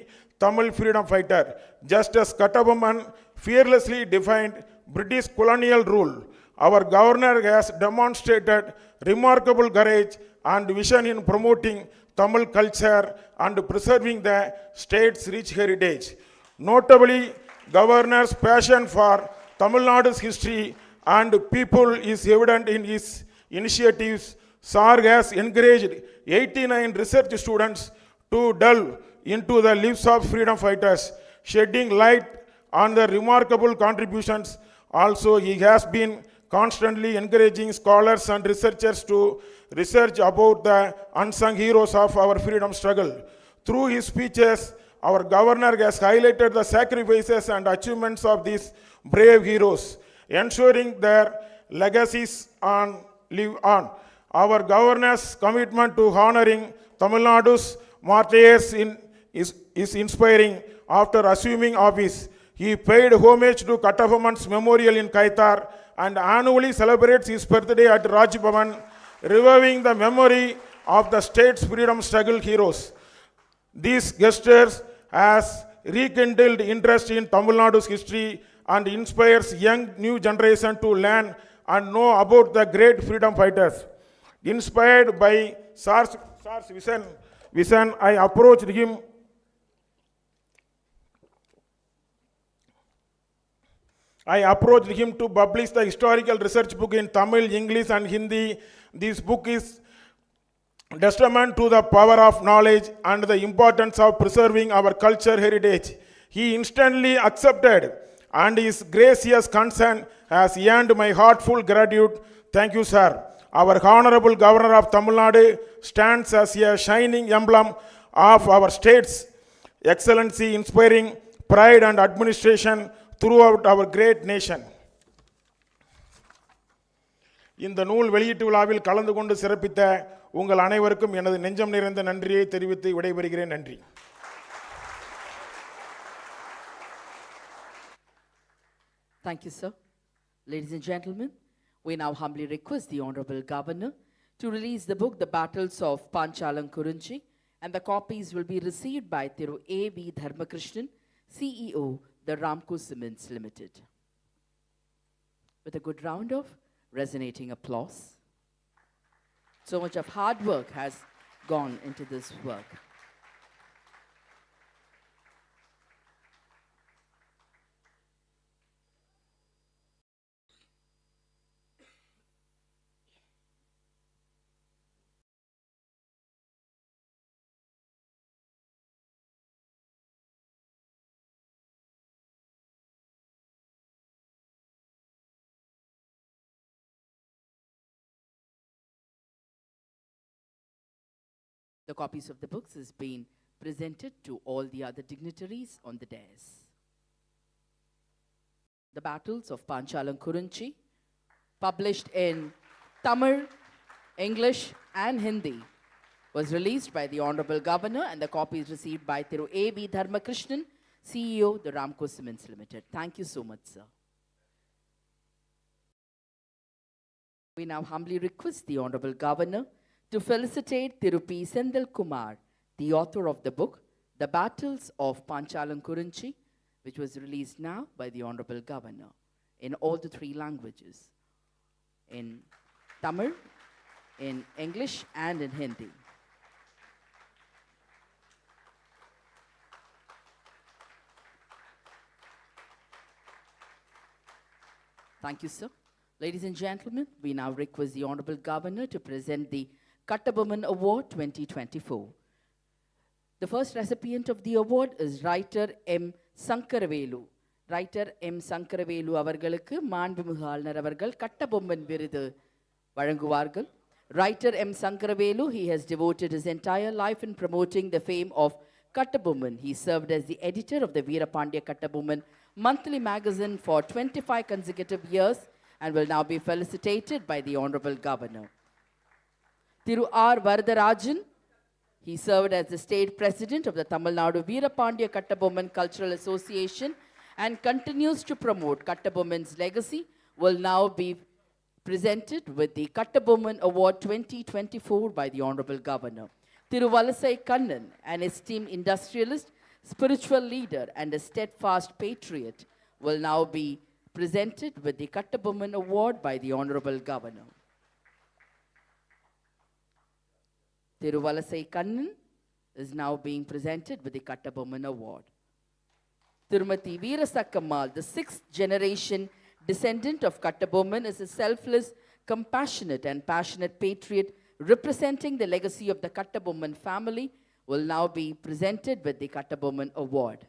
Speaker 4: Tamil freedom fighter. Just as Kattabomman fearlessly defied British colonial rule, our governor has demonstrated remarkable courage and vision in promoting Tamil culture and preserving the state's rich heritage. Notably, governor's passion for Tamil Nadu's history and people is evident in his initiatives. SAR has encouraged 89 research students to delve into the lives of freedom fighters, shedding light on their remarkable contributions. Also, he has been constantly encouraging scholars and researchers to research about the unsung heroes of our freedom struggle. Through his speeches, our governor has highlighted the sacrifices and achievements of these brave heroes, ensuring their legacies live on. Our governor's commitment to honoring Tamil Nadu's martyrs is inspiring. After assuming office, he paid homage to Kattabomman's memorial in Kaitar and annually celebrates his birthday at Raj Bhavan, reviving the memory of the state's freedom struggle heroes. These gestures has rekindled interest in Tamil Nadu's history and inspires young new generation to learn and know about the great freedom fighters. Inspired by SAR's vision, I approached him I approached him to publish the historical research book in Tamil, English, and Hindi. This book is testament to the power of knowledge and the importance of preserving our culture heritage. He instantly accepted, and his gracious consent has earned my heartfelt gratitude. Thank you, sir. Our Honorable Governor of Tamil Nadu stands as a shining emblem of our state's excellency, inspiring pride and administration throughout our great nation. இந்த நூல் வெளியீட்டு விழாவில் கலந்து கொண்டு சிறப்பித்த உங்கள் அனைவருக்கும் எனது நெஞ்சம் நிறைந்த நன்றியை தெரிவித்து விடைபெறுகிறேன். நன்றி.
Speaker 1: Thank you, sir. Ladies and gentlemen, we now humbly request the Honorable Governor to release the book, The Battles of Panchalankurichi, and the copies will be received by Thiru A.V. Dharmakrishnan, CEO, the Ramco Cements Limited. With a good round of resonating applause. So much of hard work has gone into this work. The copies of the books is being presented to all the other dignitaries on the dais. The Battles of Panchalankurichi, published in Tamil, English, and Hindi, was released by the Honorable Governor, and the copies received by Thiru A.B. Dharmakrishnan, CEO, the Ramco Cements Limited. Thank you so much, sir. We now humbly request the Honorable Governor to felicitate Thiru P. Sendil Kumar, the author of the book, The Battles of Panchalankurichi, which was released now by the Honorable Governor in all the three languages, in Tamil, in English, and in Hindi. Thank you, sir. Ladies and gentlemen, we now request the Honorable Governor to present the Kattabomman Award 2024. The first recipient of the award is writer M. Sankaravelu. Writer M. Sankaravelu அவர்களுக்கு மாண்புமிகு ஆளுநர் அவர்கள் கட்டபொம்மன் விருது வழங்குவார்கள். Writer M. Sankaravelu, he has devoted his entire life in promoting the fame of Kattabomman. He served as the editor of the Veerapandiya Kattabomman monthly magazine for 25 consecutive years and will now be felicitated by the Honorable Governor. Thiru R. Varadarajan, he served as the state president of the Tamil Nadu Veerapandiya Kattabomman Cultural Association and continues to promote Kattabomman's legacy, will now be presented with the Kattabomman Award 2024 by the Honorable Governor. Thiru Valasai Kannan, an esteemed industrialist, spiritual leader and a steadfast patriot, will now be presented with the Kattabomman Award by the Honorable Governor. Thiru Valasai Kannan is now being presented with the Kattabomman Award. Tirumati Veerasakkammal, the sixth generation descendant of Kattabomman, is a selfless, compassionate and passionate patriot representing the legacy of the Kattabomman family, will now be presented with the Kattabomman Award.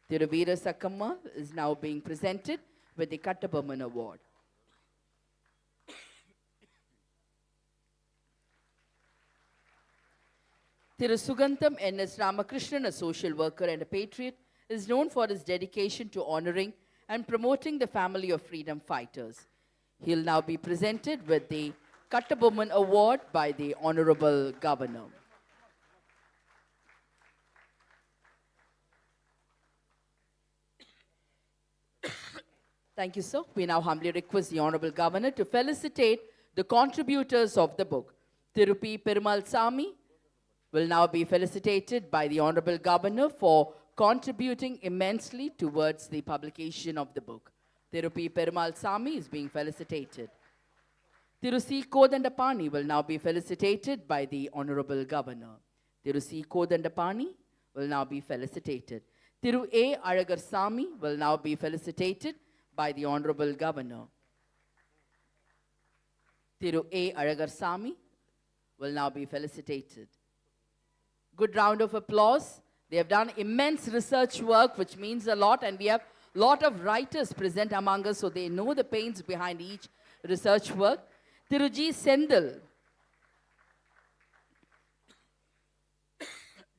Speaker 1: Thiru Veerasakkammal is now being presented with the Kattabomman Award. Thiru Sugantham N.S. Ramakrishnan, a social worker and a patriot, is known for his dedication to honoring and promoting the family of freedom fighters. He will now be presented with the Kattabomman Award by the Honorable Governor. Thank you, sir. We now humbly request the Honorable Governor to felicitate the contributors of the book. Thiru P. Perumal Sami will now be felicitated by the Honorable Governor for contributing immensely towards the publication of the book. Thiru P. Perumal Sami is being felicitated. Thiru C. Kodandapani will now be felicitated by the Honorable Governor. Thiru C. Kodandapani will now be felicitated. Thiru A. Alagarsamy will now be felicitated by the Honorable Governor. Thiru A. Alagarsamy will now be felicitated. Good round of applause. They have done immense research work, which means a lot, and we have a lot of writers present among us, so they know the pains behind each research work. Thiru G. Sendil.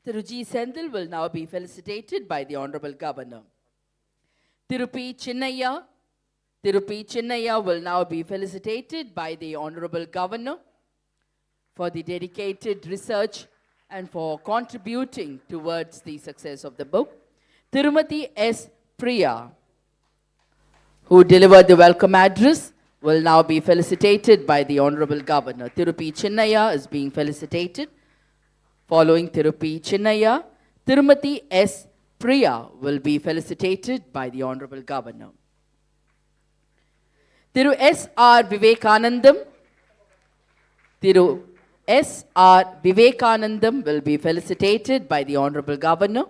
Speaker 1: Thiru G. Sendil will now be felicitated by the Honorable Governor. Thiru P. Chinnaya. Thiru P. Chinnaya will now be felicitated by the Honorable Governor for the dedicated research and for contributing towards the success of the book. Tirumati S. Priya, who delivered the welcome address, will now be felicitated by the Honorable Governor. Thiru P. Chinnaya is being felicitated. Following Thiru P. Chinnaya, Tirumati S. Priya will be felicitated by the Honorable Governor. Thiru S. R. Vivekanandam. Thiru S. R. Vivekanandam will be felicitated by the Honorable Governor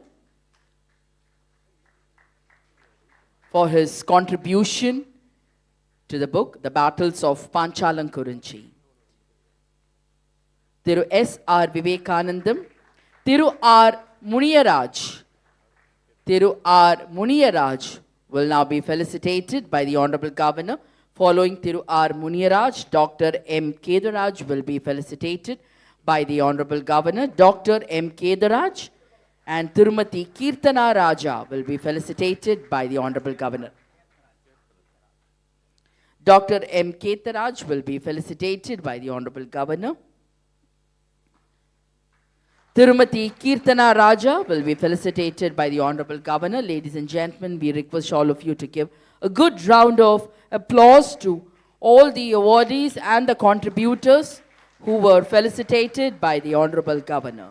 Speaker 1: for his contribution to the book, The Battles of Panchalankurichi. Thiru S. R. Vivekanandam. Thiru R. Muniyaraj. Thiru R. Muniyaraj will now be felicitated by the Honorable Governor. Following Thiru R. Muniyaraj, Dr. M. Kedaraj will be felicitated by the Honorable Governor. Dr. M. Kedaraj and Tirumati Kirtana Raja will be felicitated by the Honorable Governor. Dr. M. Kedaraj will be felicitated by the Honorable Governor. Tirumati Kirtana Raja will be felicitated by the Honorable Governor. Ladies and gentlemen, we request all of you to give a good round of applause to all the awardees and the contributors who were felicitated by the Honorable Governor.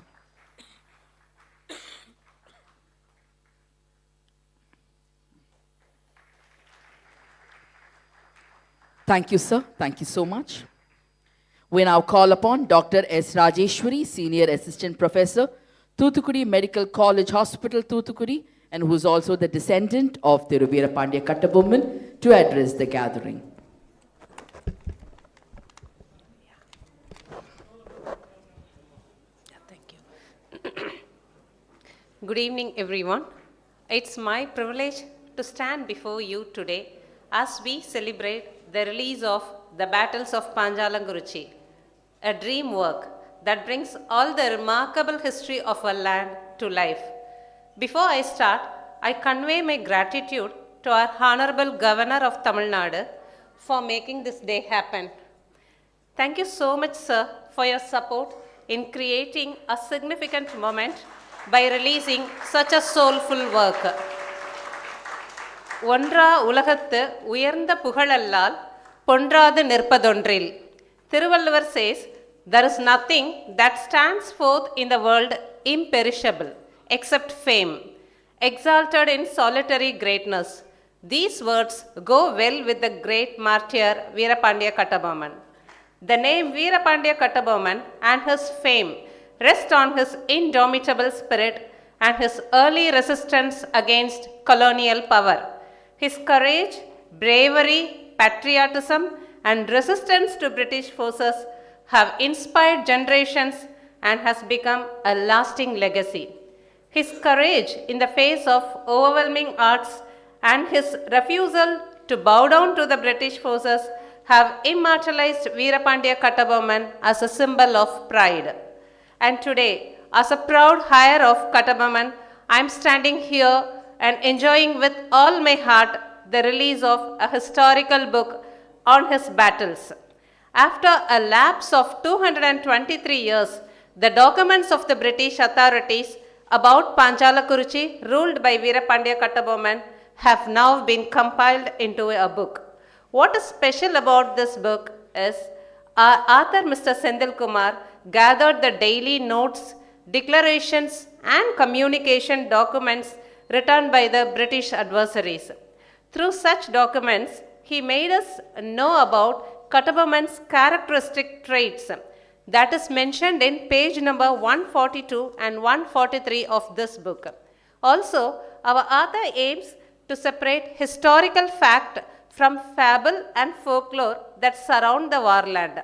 Speaker 1: Thank you, sir. Thank you so much. We now call upon Dr. S. Rajeshwari, Senior Assistant Professor, Thoothukudi Medical College Hospital, Thoothukudi, and who is also the descendant of Thiru Veerapandiya Kattabomman, to address the gathering.
Speaker 5: Thank you. Good evening, everyone. It's my privilege to stand before you today as we celebrate the release of The Battles of Panchalankurichi, a dream work that brings all the remarkable history of our land to life. Before I start, I convey my gratitude to our Honorable Governor of Tamil Nadu for making this day happen. Thank you so much, sir, for your support in creating a significant moment by releasing such a soulful work. ஒன்றா உலகத்து உயர்ந்த புகழல்லால் பொன்றாது நிற்பதொன்றில். Thiruvalluvar says, there is nothing that stands forth in the world imperishable except fame, exalted in solitary greatness. These words go well with the great martyr Veerapandiya Kattabomman. The name Veerapandiya Kattabomman and his fame rest on his indomitable spirit and his early resistance against colonial power. His courage, bravery, patriotism, and resistance to British forces have inspired generations and has become a lasting legacy. His courage in the face of overwhelming odds and his refusal to bow down to the British forces have immortalized Veerapandiya Kattabomman as a symbol of pride. And today, as a proud heir of Kattabomman, I am standing here and enjoying with all my heart the release of a historical book on his battles. After a lapse of 223 years, the documents of the British authorities about Panchalankurichi, ruled by Veerapandiya Kattabomman, have now been compiled into a book. What is special about this book is our author Mr. Sendil Kumar gathered the daily notes, declarations, and communication documents written by the British adversaries. Through such documents, he made us know about Kattabomman's characteristic traits that is mentioned in page number 142 and 143 of this book. Also, our author aims to separate historical fact from fable and folklore that surround the warland.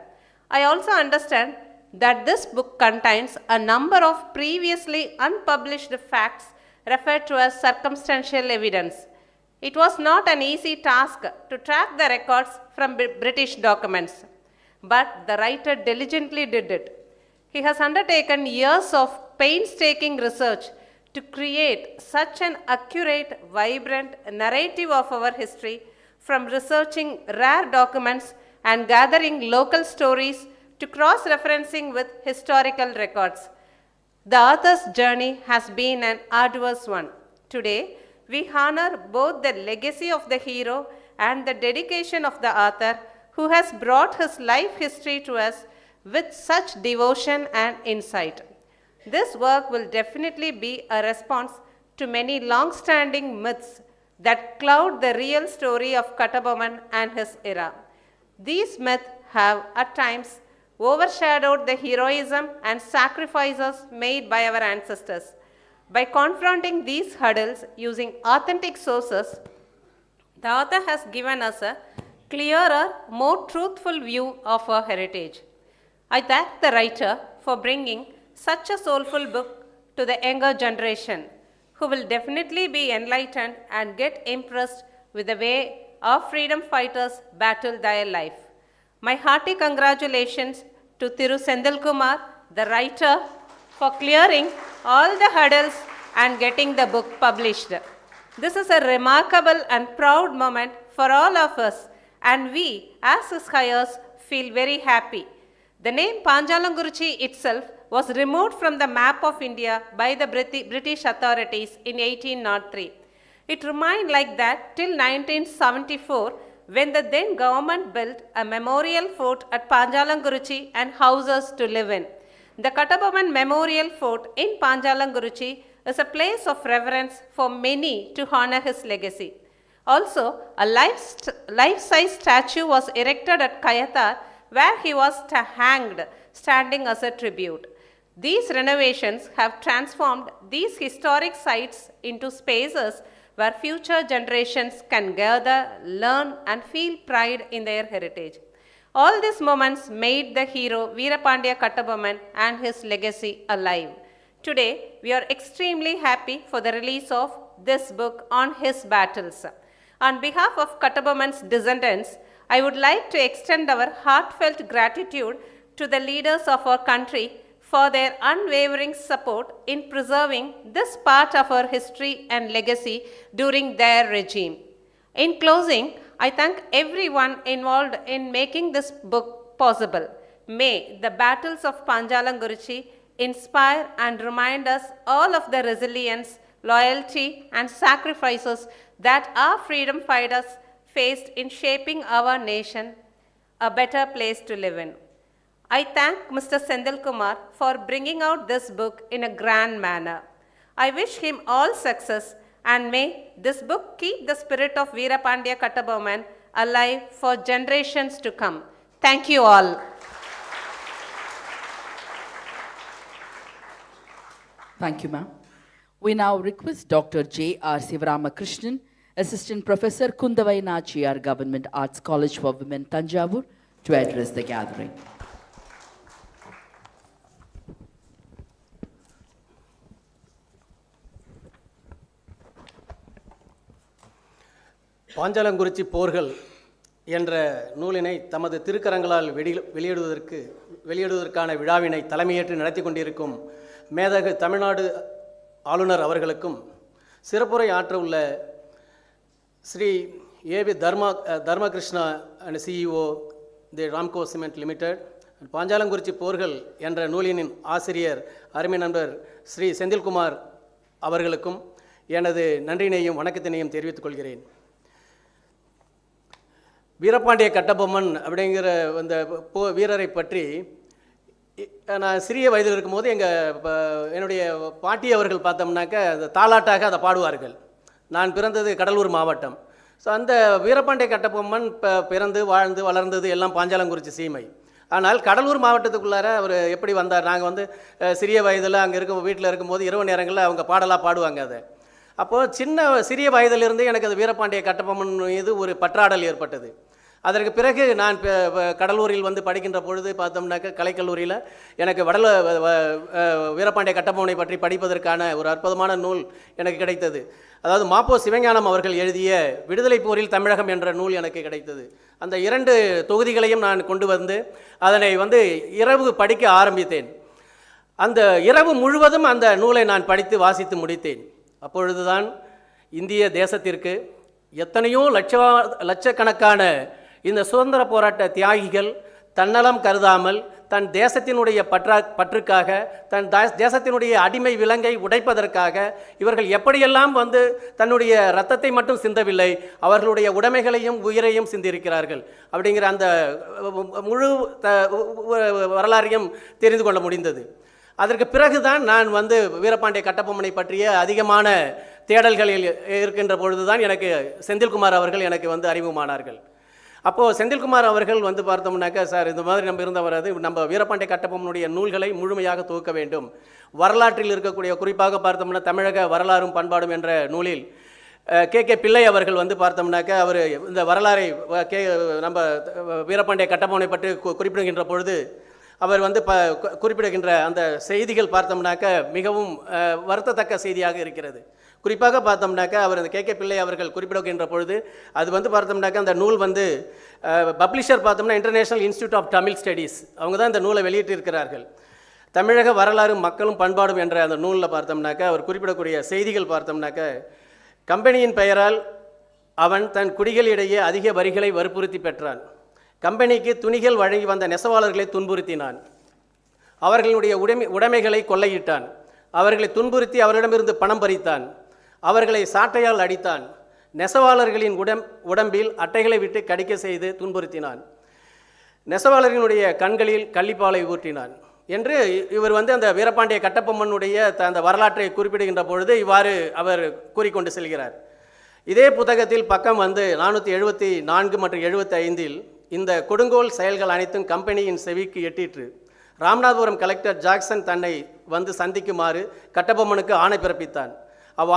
Speaker 5: I also understand that this book contains a number of previously unpublished facts referred to as circumstantial evidence. It was not an easy task to track the records from British documents, but the writer diligently did it. He has undertaken years of painstaking research to create such an accurate, vibrant narrative of our history, from researching rare documents and gathering local stories to cross-referencing with historical records. The author's journey has been an arduous one. Today, we honor both the legacy of the hero and the dedication of the author, who has brought his life history to us with such devotion and insight. This work will definitely be a response to many long-standing myths that cloud the real story of Kattabomman and his era. These myths have at times overshadowed the heroism and sacrifices made by our ancestors. By confronting these hurdles using authentic sources, the author has given us a clearer, more truthful view of our heritage. I thank the writer for bringing such a soulful book to the younger generation, who will definitely be enlightened and get impressed with the way our freedom fighters battled their life. My hearty congratulations to Thiru Senthilkumar, the writer, for clearing all the hurdles and getting the book published. This is a remarkable and proud moment for all of us, and we, as his heirs, feel very happy. The name Panchalankurichi itself was removed from the map of India by the British authorities in 1803. It remained like that till 1974, when the then government built a memorial fort at Panchalankurichi and houses to live in. The Kattabomman Memorial Fort in Panchalankurichi is a place of reverence for many to honor his legacy. Also, a life-size statue was erected at Kayathar, where he was hanged, standing as a tribute. These renovations have transformed these historic sites into spaces where future generations can gather, learn, and feel pride in their heritage. All these moments made the hero Veerapandiya Kattabomman and his legacy alive. Today, we are extremely happy for the release of this book on his battles. On behalf of Kattabomman's descendants, I would like to extend our heartfelt gratitude to the leaders of our country for their unwavering support in preserving this part of our history and legacy during their regime. In closing, I thank everyone involved in making this book possible. May the battles of Panchalankurichi inspire and remind us all of the resilience, loyalty, and sacrifices that our freedom fighters faced in shaping our nation a better place to live in. I thank Mr. Senthilkumar for bringing out this book in a grand manner. I wish him all success, and may this book keep the spirit of Veerapandiya Kattabomman alive for generations to come. Thank you all.
Speaker 1: Thank you, ma'am. We now request Dr. J.R. Sivaramakrishnan, Assistant Professor, Kundavai Nachiyar Government Arts College for Women, Tanjavur, to address the gathering.
Speaker 6: Panchalankurichi போர்கள் என்ற நூலினை தமது திருக்கரங்களால் வெளியிடுவதற்கான விழாவினை தலைமையேற்று நடத்தி கொண்டிருக்கும் மேதகு தமிழ்நாடு ஆளுநர் அவர்களுக்கும், சிறப்புரை ஆற்ற உள்ள Shri A B Dharmakrishna and CEO the Ramco cement limited, Panchalankurichi போர்கள் என்ற நூலினின் ஆசிரியர் அருமை நண்பர் ஸ்ரீ செந்தில்குமார் அவர்களுக்கும் எனது நன்றியினையும் வணக்கத்தினையும் தெரிவித்துக் கொள்கிறேன். வீரபாண்டிய கட்டபொம்மன் அப்படிங்கிற அந்த வீரரை பற்றி நான் சிறிய வயதில் இருக்கும்போது என்னுடைய பாட்டி அவர்கள் பார்த்தோம்னாக்க அந்த தாலாட்டாக அதை பாடுவார்கள். நான் பிறந்தது கடலூர் மாவட்டம். ஸோ அந்த வீரபாண்டிய கட்டபொம்மன் பிறந்து வாழ்ந்து வளர்ந்தது எல்லாம் பாஞ்சாலங்குறிச்சி சீமை. ஆனால் கடலூர் மாவட்டத்துக்குள்ளார அவர் எப்படி வந்தார்? நாங்கள் சிறிய வயதில் அங்கே வீட்டில் இருக்கும்போது இரவு நேரங்களில் அவங்க பாடலாக பாடுவாங்க. அதை அப்போது சிறிய வயதிலிருந்து எனக்கு அது வீரபாண்டிய கட்டபொம்மன் மீது ஒரு பற்றாடல் ஏற்பட்டது. அதற்கு பிறகு நான் கடலூரில் வந்து படிக்கின்ற பொழுது பார்த்தோம்னாக்க கலைக்கல்லூரியில் எனக்கு வீரபாண்டிய கட்டபொம்மனை பற்றி படிப்பதற்கான ஒரு அற்புதமான நூல் எனக்கு கிடைத்தது. அதாவது மாப்போ சிவஞானம் அவர்கள் எழுதிய விடுதலை போரில் தமிழகம் என்ற நூல் எனக்கு கிடைத்தது. அந்த 2 தொகுதிகளையும் நான் கொண்டு வந்து அதனை வந்து இரவு படிக்க ஆரம்பித்தேன். அந்த இரவு முழுவதும் அந்த நூலை நான் படித்து வாசித்து முடித்தேன். அப்பொழுதுதான் இந்திய தேசத்திற்கு எத்தனையோ லட்சக்கணக்கான இந்த சுதந்திர போராட்ட தியாகிகள் தன்னலம் கருதாமல் தன் தேசத்தினுடைய பற்றுக்காக தன் தேசத்தினுடைய அடிமை விலங்கை உடைப்பதற்காக இவர்கள் எப்படியெல்லாம் வந்து தன்னுடைய இரத்தத்தை மட்டும் சிந்தவில்லை, அவர்களுடைய உடைமைகளையும் உயிரையும் சிந்திருக்கிறார்கள் அப்படிங்கிற அந்த முழு வரலாறையும் தெரிந்து கொள்ள முடிந்தது. அதற்கு பிறகுதான் நான் வந்து வீரபாண்டிய கட்டபொம்மனை பற்றிய அதிகமான தேடல்களில் இருக்கின்ற பொழுதுதான் எனக்கு செந்தில்குமார் அவர்கள் எனக்கு வந்து அறிமுகமானார்கள். அப்போது செந்தில்குமார் அவர்கள் வந்து பார்த்தோம்னாக்கா, சார் இந்த மாதிரி நம்ம இருந்தவர் அது நம்ம வீரபாண்டிய கட்டபொம்மனுடைய நூல்களை முழுமையாக துவக்க வேண்டும். வரலாற்றில் இருக்கக்கூடிய குறிப்பாக பார்த்தோம்னா தமிழக வரலாறும் பண்பாடும் என்ற நூலில் கே பிள்ளை அவர்கள் வந்து பார்த்தோம்னாக்கா அவர் இந்த வரலாறை நம்ம வீரபாண்டிய கட்டபொம்மனை பற்றி குறிப்பிடுகின்ற பொழுது அவர் வந்து குறிப்பிடுகின்ற அந்த செய்திகள் பார்த்தோம்னாக்க மிகவும் வருத்தத்தக்க செய்தியாக இருக்கிறது. குறிப்பாக பார்த்தோம்னாக்கா அவர் அந்த கே பிள்ளை அவர்கள் குறிப்பிடுகின்ற பொழுது அது வந்து பார்த்தோம்னாக்கா அந்த நூல் வந்து பப்ளிஷர் பார்த்தோம்னா international institute of Tamil studies அவங்க தான் இந்த நூலை வெளியிட்டிருக்கிறார்கள். தமிழக வரலாறு மக்களும் பண்பாடும் என்ற அந்த நூலில் பார்த்தோம்னாக்கா அவர் குறிப்பிடக்கூடிய செய்திகள் பார்த்தோம்னாக்கா, கம்பெனியின் பெயரால் அவன் தன் குடிகளிடையே அதிக வரிகளை வற்புறுத்தி பெற்றான். கம்பெனிக்கு துணிகள் வழங்கி வந்த நெசவாளர்களை துன்புறுத்தினான். அவர்களுடைய உடைமைகளை கொள்ளையிட்டான். அவர்களை துன்புறுத்தி அவரிடமிருந்து பணம் பறித்தான். அவர்களை சாட்டையால் அடித்தான். நெசவாளர்களின் உடம்பில் அட்டைகளை விட்டு கடிக்க செய்து துன்புறுத்தினான். நெசவாளர்களுடைய கண்களில் கள்ளிப்பாலை ஊற்றினான் என்று இவர் வந்து அந்த வீரபாண்டிய கட்டபொம்மனுடைய அந்த வரலாற்றை குறிப்பிடுகின்ற பொழுது இவ்வாறு அவர் கூறிக்கொண்டு செல்கிறார். இதே புத்தகத்தில் பக்கம் வந்து 474 மற்றும் 75 இந்த கொடுங்கோல் செயல்கள் அனைத்தும் கம்பெனியின் செவிக்கு எட்டிற்று. ராமநாதபுரம் கலெக்டர் ஜாக்சன் தன்னை வந்து சந்திக்குமாறு கட்டபொம்மனுக்கு ஆணை பிறப்பித்தான்.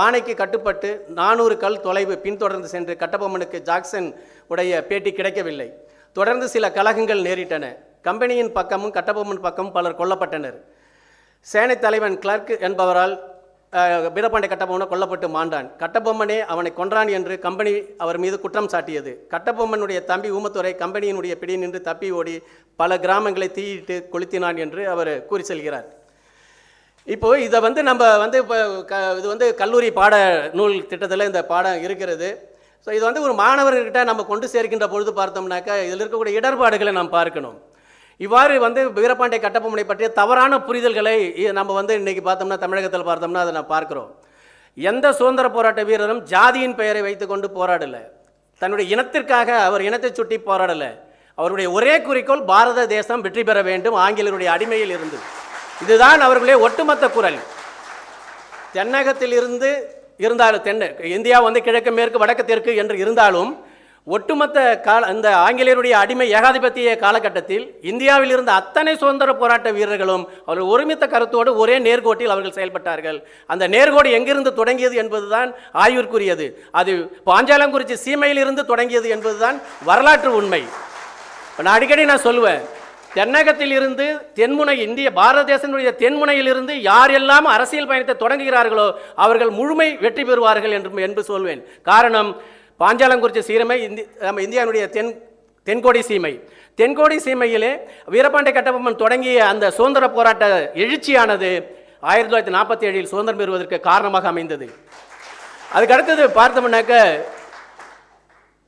Speaker 6: ஆணைக்கு கட்டுப்பட்டு 400 கல் தொலைவு பின்தொடர்ந்து சென்று கட்டபொம்மனுக்கு ஜாக்சன் உடைய பேட்டி கிடைக்கவில்லை. தொடர்ந்து சில கலகங்கள் நேரிட்டன. கம்பெனியின் பக்கமும் கட்டபொம்மன் பக்கமும் பலர் கொல்லப்பட்டனர். சேனை தலைவன் கிளர்க் என்பவரால் வீரபாண்டிய கட்டபொம்மனை கொல்லப்பட்டு மாண்டான். கட்டபொம்மனே அவனை கொன்றான் என்று கம்பெனி அவர் மீது குற்றம் சாட்டியது. கட்டபொம்மனுடைய தம்பி ஊமத்துறை கம்பெனியினுடைய பிடி நின்று தப்பி ஓடி பல கிராமங்களை தீயிட்டு கொளுத்தினான் என்று அவர் கூறி செல்கிறார். இப்போது இதை வந்து நம்ம வந்து இப்போ இது வந்து கல்லூரி பாட நூல் திட்டத்தில் இந்த பாடம் இருக்கிறது. ஸோ இது வந்து ஒரு மாணவர்கிட்ட நம்ம கொண்டு சேர்க்கின்ற பொழுது பார்த்தோம்னாக்கா இதில் இருக்கக்கூடிய இடர்பாடுகளை நாம் பார்க்கணும். இவ்வாறு வந்து வீரபாண்டிய கட்டபொம்மனை பற்றிய தவறான புரிதல்களை நம்ம வந்து இன்றைக்கி பார்த்தோம்னா தமிழகத்தில் பார்த்தோம்னா அதை நான் பார்க்குறோம். எந்த சுதந்திர போராட்ட வீரரும் ஜாதியின் பெயரை வைத்துக்கொண்டு போராடலை. தன்னுடைய இனத்திற்காக அவர் இனத்தை சுட்டி போராடலை. அவருடைய ஒரே குறிக்கோள் பாரத தேசம் வெற்றி பெற வேண்டும் ஆங்கிலேயருடைய அடிமையில் இருந்து. இதுதான் அவர்களுடைய ஒட்டுமொத்த குரல். தென்னகத்தில் இருந்தாலும் இந்தியா வந்து கிழக்கு மேற்கு வடக்கு தெற்கு என்று இருந்தாலும் ஒட்டுமொத்த இந்த ஆங்கிலேயருடைய அடிமை ஏகாதிபத்திய காலகட்டத்தில் இந்தியாவில் இருந்த அத்தனை சுதந்திர போராட்ட வீரர்களும் அவர்கள் ஒருமித்த கருத்தோடு ஒரே நேர்கோட்டில் அவர்கள் செயல்பட்டார்கள். அந்த நேர்கோடு எங்கிருந்து தொடங்கியது என்பதுதான் ஆய்விற்குரியது. அது பாஞ்சாலங்குறிச்சி சீமையில் இருந்து தொடங்கியது என்பதுதான் வரலாற்று உண்மை. நான் அடிக்கடி சொல்லுவேன், தென்னகத்தில் இருந்து தென்முனை பாரத தேசத்தினுடைய தென்முனையிலிருந்து யாரெல்லாம் அரசியல் பயணத்தை தொடங்குகிறார்களோ அவர்கள் முழுமை வெற்றி பெறுவார்கள் என்று சொல்வேன். காரணம், பாஞ்சாலங்குறிச்சி சீமை நம்ம இந்தியாவுடைய தென்கோடி சீமை. தென்கோடி சீமையிலே வீரபாண்டிய கட்டபொம்மன் தொடங்கிய அந்த சுதந்திர போராட்ட எழுச்சியானது 1947 சுதந்திரம் பெறுவதற்கு காரணமாக அமைந்தது. அதுக்கு அடுத்தது பார்த்தோம்னாக்க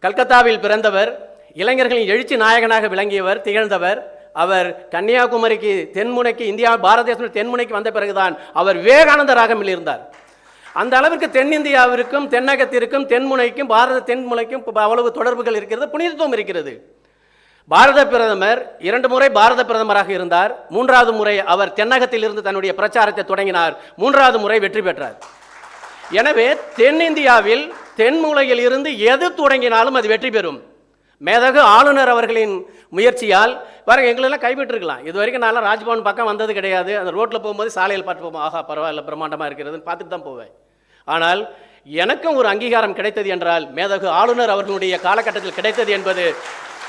Speaker 6: கல்கத்தாவில் பிறந்தவர், இளைஞர்களின் எழுச்சி நாயகனாக விளங்கியவர், திகழ்ந்தவர். அவர் கன்னியாகுமரிக்கு தென்முனைக்கு பாரத தேசத்தின் தென்முனைக்கு வந்த பிறகுதான் அவர் விவேகானந்தராக இருந்தார். அந்த அளவிற்கு தென்னிந்தியாவிற்கும் தென்னகத்திற்கும் தென்முனைக்கும் பாரத தென்முனைக்கும் அவ்வளவு தொடர்புகள் இருக்கிறது, புனிதத்துவம் இருக்கிறது. பாரத பிரதமர் 2 முறை பாரத பிரதமராக இருந்தார். 3வது முறை அவர் தென்னகத்தில் இருந்து தன்னுடைய பிரச்சாரத்தை தொடங்கினார். 3வது முறை வெற்றி பெற்றார். எனவே தென்னிந்தியாவில் தென்மூலையில் இருந்து எது தொடங்கினாலும் அது வெற்றி பெறும். மேதகு ஆளுநர் அவர்களின் முயற்சியால் பாருங்க, எங்களெல்லாம் கைவிட்டிருக்கலாம். இது வரைக்கும் நான் ராஜ்பவன் பக்கம் வந்தது கிடையாது. அந்த ரோட்டில் போகும்போது சாலையில் பார்த்து போவோம், ஆஹா பரவாயில்ல பிரம்மாண்டமாக இருக்கிறதுன்னு பார்த்துட்டு தான் போவேன். ஆனால் எனக்கும் ஒரு அங்கீகாரம் கிடைத்தது என்றால் மேதகு ஆளுநர் அவர்களுடைய காலகட்டத்தில் கிடைத்தது என்பது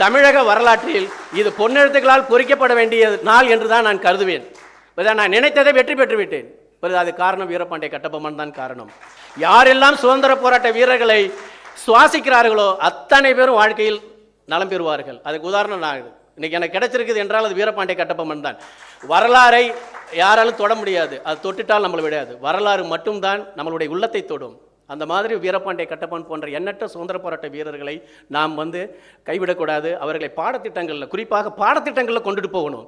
Speaker 6: தமிழக வரலாற்றில் இது பொன்னெழுத்துக்களால் பொறிக்கப்பட வேண்டிய நாள் என்று தான் நான் கருதுவேன். நான் நினைத்ததை வெற்றி பெற்று விட்டேன். அது காரணம் வீரபாண்டிய கட்டபொம்மன் தான் காரணம். யாரெல்லாம் சுதந்திர போராட்ட வீரர்களை சுவாசிக்கிறார்களோ அத்தனை பேரும் வாழ்க்கையில் நலம் பெறுவார்கள். அதுக்கு உதாரணம் நான் இன்னைக்கு எனக்கு கிடைச்சிருக்குது என்றால் அது வீரபாண்டிய கட்டபொம்மன் தான். வரலாறை யாராலும் தொட முடியாது, அது தொட்டுட்டால் நம்மளை விடாது. வரலாறு மட்டும்தான் நம்மளுடைய உள்ளத்தை தொடும். அந்த மாதிரி வீரபாண்டிய கட்டபொம்மன் போன்ற எண்ணற்ற சுதந்திர போராட்ட வீரர்களை நாம் கைவிடக்கூடாது. அவர்களை பாடத்திட்டங்களில், குறிப்பாக பாடத்திட்டங்களில் கொண்டுட்டு போகணும்.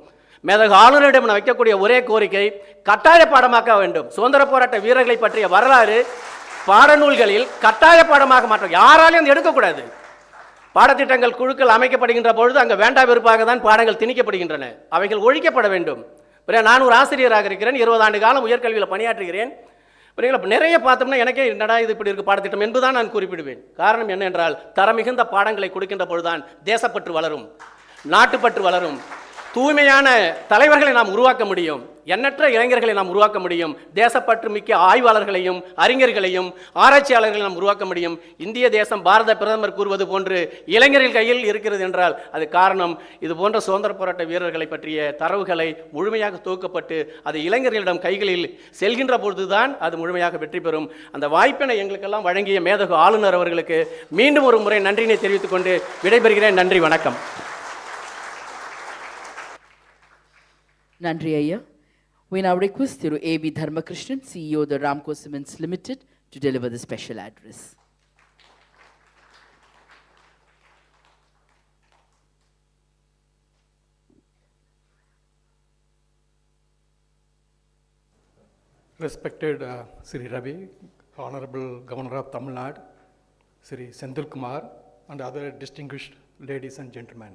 Speaker 6: மேதகு ஆளுநரிடம் நான் வைக்கக்கூடிய ஒரே கோரிக்கை, கட்டாய பாடமாக்க வேண்டும். சுதந்திர போராட்ட வீரர்களை பற்றிய வரலாறு பாடநூல்களில் கட்டாய பாடமாக மாற்றம். யாராலையும் எடுக்கக்கூடாது. பாடத்திட்டங்கள் குழுக்கள் அமைக்கப்படுகின்ற பொழுது அங்கே வேண்டா வெறுப்பாக தான் பாடங்கள் திணிக்கப்படுகின்றன. அவைகள் ஒழிக்கப்பட வேண்டும். நான் ஒரு ஆசிரியராக இருக்கிறேன், 20 ஆண்டு காலம் உயர்கல்வியில் பணியாற்றுகிறேன். நிறைய பார்த்தோம்னா எனக்கே என்னடா இது இப்படி இருக்கு பாடத்திட்டம் என்பதுதான் நான் குறிப்பிடுவேன். காரணம் என்ன என்றால், தரமிகுந்த பாடங்களை கொடுக்கின்ற பொழுதுதான் தேசப்பற்று வளரும், நாட்டுப்பற்று வளரும், தூய்மையான தலைவர்களை நாம் உருவாக்க முடியும், எண்ணற்ற இளைஞர்களை நாம் உருவாக்க முடியும், தேசப்பற்று மிக்க ஆய்வாளர்களையும் அறிஞர்களையும் ஆராய்ச்சியாளர்களையும் நாம் உருவாக்க முடியும். இந்திய தேசம் பாரத பிரதமர் கூறுவது போன்று இளைஞர்கள் கையில் இருக்கிறது என்றால் அது காரணம் இது போன்ற சுதந்திர போராட்ட வீரர்களை பற்றிய தரவுகளை முழுமையாக தொகுக்கப்பட்டு அது இளைஞர்களிடம் கைகளில் செல்கின்ற பொழுதுதான் அது முழுமையாக வெற்றி பெறும். அந்த வாய்ப்பினை எங்களுக்கெல்லாம் வழங்கிய மேதகு ஆளுநர் அவர்களுக்கு மீண்டும் ஒரு முறை நன்றியினை தெரிவித்துக் கொண்டு விடைபெறுகிறேன். நன்றி, வணக்கம்.
Speaker 1: Nandri Ayya. We now request Thiru A.B. Dharmakrishnan, CEO of the Ramco Cements Limited, to deliver the special address.
Speaker 7: Respected Sri Ravi, Honorable Governor of Tamil Nadu, Sri Senthil Kumar, and other distinguished ladies and gentlemen.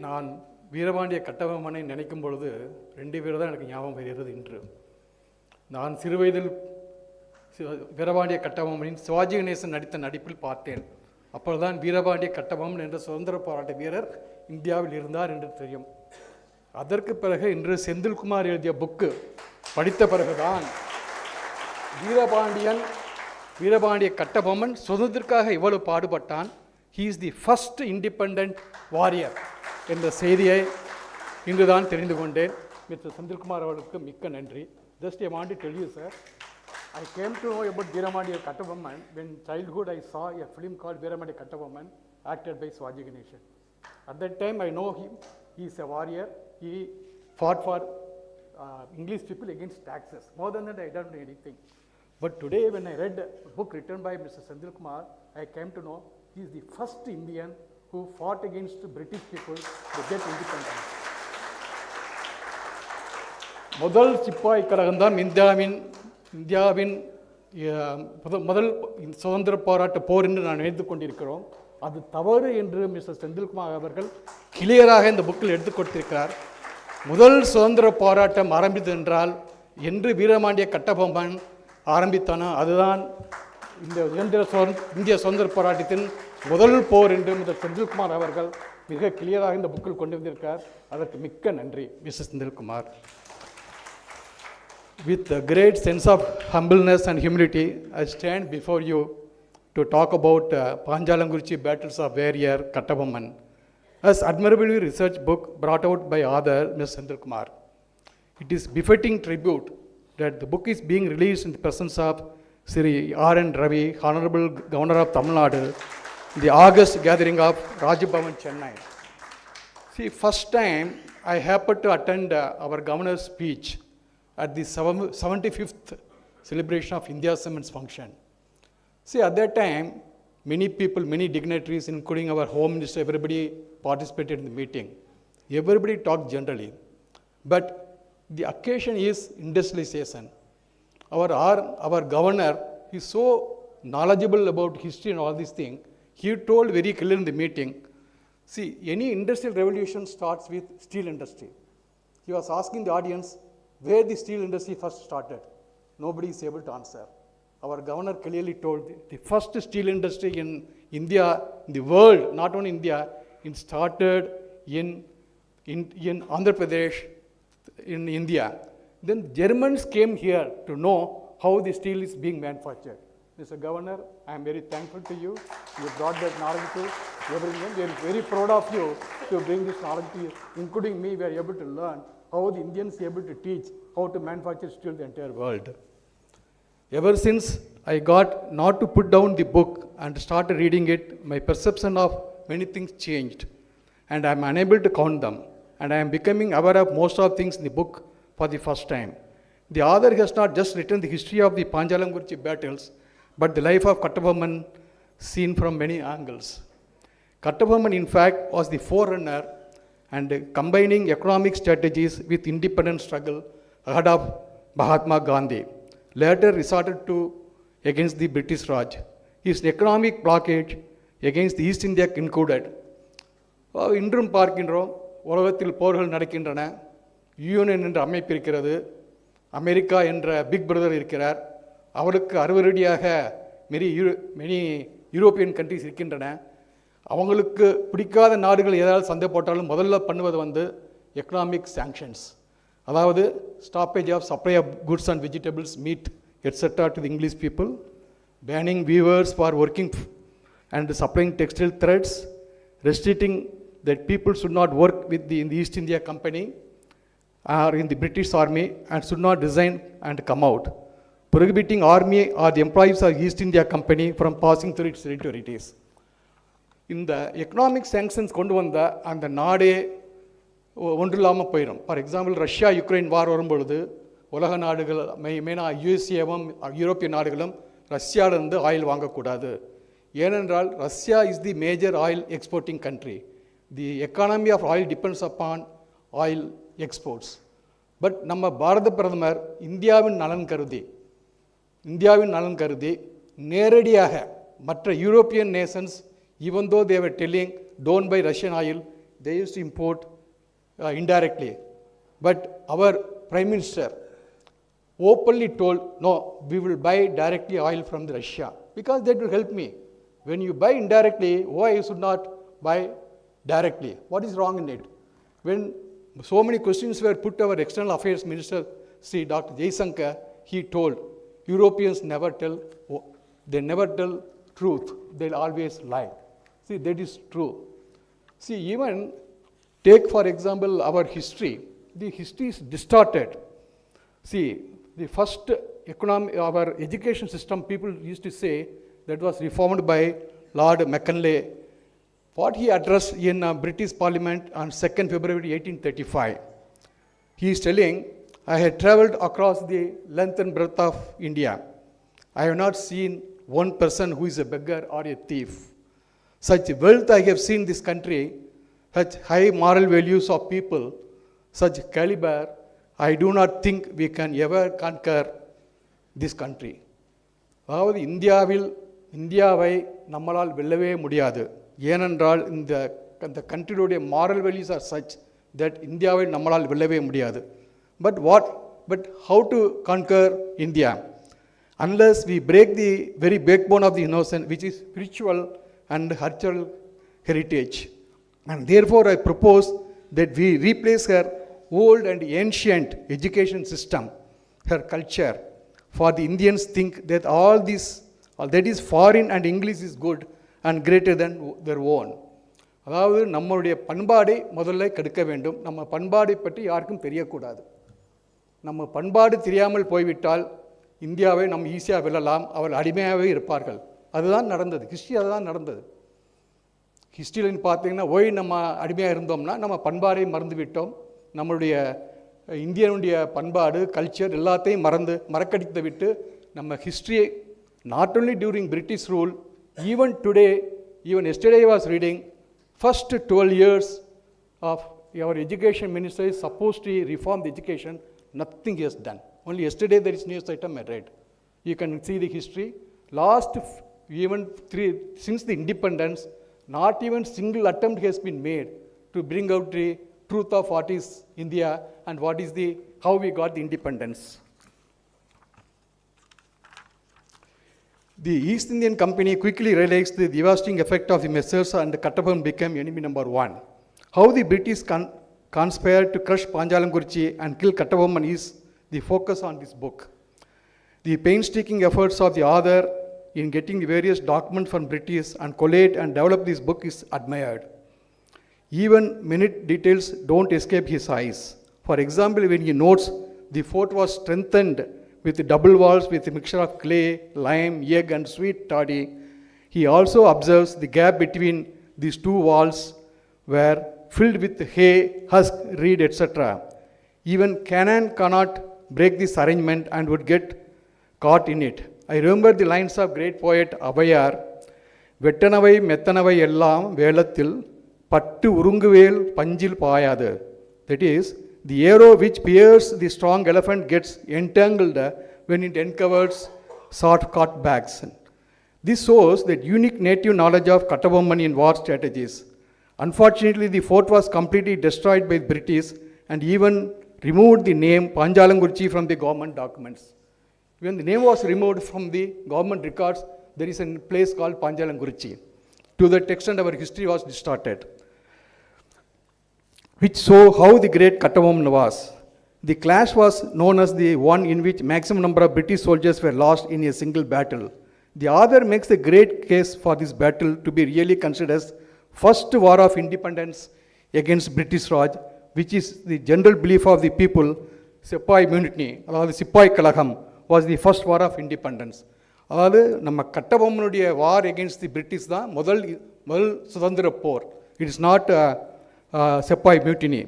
Speaker 7: நான் வீரபாண்டிய கட்டபொம்மனை நினைக்கும் பொழுது 2 பேர் தான் எனக்கு ஞாபகம் வருகிறது. இன்று நான் சிறுவயதில் வீரபாண்டிய கட்டபொம்மனின் சிவாஜி கணேசன் நடித்த நடிப்பில் பார்த்தேன். அப்பொழுதுதான் வீரபாண்டிய கட்டபொம்மன் என்ற சுதந்திர போராட்ட வீரர் இந்தியாவில் இருந்தார் என்று தெரியும். அதற்கு பிறகு இன்று செந்தில்குமார் எழுதிய புக்கு படித்த பிறகுதான் வீரபாண்டிய கட்டபொம்மன் சுதந்திரத்திற்காக இவ்வளவு பாடுபட்டான், he is the first independent warrior என்ற செய்தியை இன்றுதான் தெரிந்து கொண்டேன். மிஸ்டர் செந்தில்குமார் அவர்களுக்கு மிக்க நன்றி. Just I want to tell you, sir, I came to know about Veeramandiya Kattabomman when childhood I saw a film called Veeramandiya Kattabomman acted by Shivaji Ganeshan. At that time I know him, he is a warrior, he fought for English people against taxes. More than that I don't know anything. But today when I read a book written by Mr. Senthilkumar, I came to know he is the first Indian who fought against the British people to get independence. முதல் சிப்பாய் கழகம் தான் இந்தியாவின் முதல் சுதந்திர போராட்ட போர் என்று நான் நினைத்து கொண்டிருக்கிறோம். அது தவறு என்று மிஸ்டர் செந்தில்குமார் அவர்கள் கிளியராக இந்த புக்கில் எடுத்துக் கொடுத்திருக்கிறார். முதல் சுதந்திர போராட்டம் ஆரம்பித்தது என்றால் என்று வீரபாண்டிய கட்டபொம்மன் ஆரம்பித்தானோ அதுதான் இந்திய சுதந்திர போராட்டத்தின் முதல் போர் என்று மிஸ்டர் செந்தில்குமார் அவர்கள் மிக கிளியராக இந்த புக்கில் கொண்டு வந்திருக்கார். அதற்கு மிக்க நன்றி mister Senthilkumar. With a great sense of humbleness and humility, I stand before you to talk about Panchalankurichi battles of warrior Kattabomman, as admirably researched book brought out by author Mr. Senthilkumar. It is befitting tribute that the book is being released in the presence of Sri R.N. Ravi, Honorable Governor of Tamil Nadu, the August gathering of Rajbhavan, Chennai. See, first time I happened to attend our governor's speech at the 75th celebration of India Cements function. See, at that time, many people, many dignitaries, including our Home Minister, everybody participated in the meeting. Everybody talked generally. But the occasion is industrialization. Our governor is so knowledgeable about history and all these things. He told very clearly in the meeting, see, any industrial revolution starts with steel industry. He was asking the audience where the steel industry first started. Nobody is able to answer. Our governor clearly told the first steel industry in India, in the world, not only India, it started in Andhra Pradesh, in India. Then Germans came here to know how the steel is being manufactured. Mr. Governor, I am very thankful to you. You brought that knowledge to everyone. We are very proud of you to bring this knowledge to you. Including me, we are able to learn how the Indians are able to teach how to manufacture steel in the entire world. Ever since I got not to put down the book and started reading it, my perception of many things changed. And I am unable to count them. And I am becoming aware of most of things in the book for the first time. The author has not just written the history of the Panchalankurichi battles, but the life of Kattabomman seen from many angles. Kattabomman, in fact, was the forerunner and combining economic strategies with independent struggle ahead of Mahatma Gandhi, later resorted to against the British Raj. His economic blockade against the East India included. இன்றும் பார்க்கின்றோம், உலகத்தில் போர்கள் நடக்கின்றன, UN என்ற அமைப்பு இருக்கிறது, America என்ற big brother இருக்கிறார், அவருக்கு அறுவரடியாக மெனி யூரோப்பியன் கண்ட்ரிஸ் இருக்கின்றன. அவங்களுக்கு பிடிக்காத நாடுகள் ஏதாவது சண்டை போட்டாலும் முதல்ல பண்ணுவது எக்கனாமிக் சாங்ஷன்ஸ், அதாவது stoppage of supply of goods and vegetables, meat etcetera to the English people, banning weavers for working and supplying textile threads, restricting that people should not work in the East India Company or in the British Army and should not resign and come out, prohibiting army or the employees of East India Company from passing through its territories. இந்த economic sanctions கொண்டு வந்த அந்த நாடே ஒன்றில்லாமல் போயிடும். For example, Russia Ukraine வார் வரும்பொழுது உலக நாடுகள் மெயினாக யுஎஸ்ஏவும் யூரோப்பிய நாடுகளும் ரஷ்யாவிலிருந்து ஆயில் வாங்கக்கூடாது. ஏனென்றால் Russia is the major oil exporting country. The economy of oil depends upon oil exports. But நம்ம பாரத பிரதமர் இந்தியாவின் நலன் கருதி நேரடியாக மற்ற European nations, even though they were telling don't buy Russian oil, they used to import indirectly. But our Prime Minister openly told, no, we will buy directly oil from Russia because that will help me. When you buy indirectly, why you should not buy directly? What is wrong in it? When so many questions were put to our External Affairs Minister, Sri Dr. Jaishankar, he told, Europeans never tell truth, they'll always lie. See, that is true. See, even take for example our history. The history is distorted. See, the first our education system, people used to say, that was reformed by Lord Macaulay. What he addressed in British Parliament on 2nd February 1835. He is telling, I had travelled across the length and breadth of India. I have not seen one person who is a beggar or a thief. Such wealth I have seen in this country, such high moral values of people, such caliber, I do not think we can ever conquer this country. அதாவது இந்தியாவை நம்மளால் வெல்லவே முடியாது. ஏனென்றால் இந்த கண்ட்ரியுடைய moral values are such that இந்தியாவை நம்மளால் வெல்லவே முடியாது. But how to conquer India? Unless we break the very backbone of the innocent which is spiritual and cultural heritage. And therefore I propose that we replace her old and ancient education system, her culture. For the Indians think that all that is foreign and English is good and greater than their own. அதாவது நம்மளுடைய பண்பாடை முதல்ல கெடுக்க வேண்டும். நம்ம பண்பாடை பற்றி யாருக்கும் தெரியக்கூடாது. நம்ம பண்பாடு தெரியாமல் போய்விட்டால் இந்தியாவை நம்ம ஈஸியாக வெல்லலாம், அவர்கள் அடிமையாகவே இருப்பார்கள். அதுதான் நடந்தது, ஹிஸ்ட்ரி அதுதான் நடந்தது. ஹிஸ்ட்ரியில் பார்த்தீங்கன்னா நம்ம அடிமையாக இருந்தோம்னா நம்ம பண்பாடை மறந்து விட்டோம். நம்மளுடைய இந்தியனுடைய பண்பாடு கல்ச்சர் எல்லாத்தையும் மறக்கடித்து விட்டு நம்ம ஹிஸ்ட்ரியை not only during British rule, even today, even yesterday was reading, first 12 years of our education minister is supposed to reform the education, nothing he has done. Only yesterday there is news item I read. You can see the history. Last since the independence, not even single attempt has been made to bring out the truth of what is India and how we got the independence. The East Indian Company quickly realized the devastating effect of the measures and Kattabomman became enemy number one. How the British conspired to crush Panchalankurichi and kill Kattabomman is the focus on this book. The painstaking efforts of the author in getting various documents from British and collate and develop this book is admired. Even minute details don't escape his eyes. For example, when he notes the fort was strengthened with double walls with a mixture of clay, lime, egg, and sweet toddy, he also observes the gap between these two walls were filled with hay, husk, reed, etc. Even cannon cannot break this arrangement and would get caught in it. I remember the lines of great poet Abayar, வெட்டனவை மெத்தனவை எல்லாம் வேளத்தில் பட்டு உருங்குவேல் பஞ்சில் பாயாது. That is, the arrow which pierces the strong elephant gets entangled when it uncovers short-cut bags. This shows that unique native knowledge of Kattabomman in war strategies. Unfortunately, the fort was completely destroyed by the British and even removed the name Panchalankurichi from the government documents. When the name was removed from the government records, there is a place called Panchalankurichi. To that extent, our history was distorted, which show how the great Kattabomman was. The clash was known as the one in which maximum number of British soldiers were lost in a single battle. The author makes a great case for this battle to be really considered as first war of independence against British Raj, which is the general belief of the people. Sepoy Mutiny, அதாவது சிப்பாய் கழகம், was the first war of independence. அதாவது நம்ம கட்டபொம்மனுடைய வார் against தி British தான் முதல் சுதந்திர போர். It is not sepoy mutiny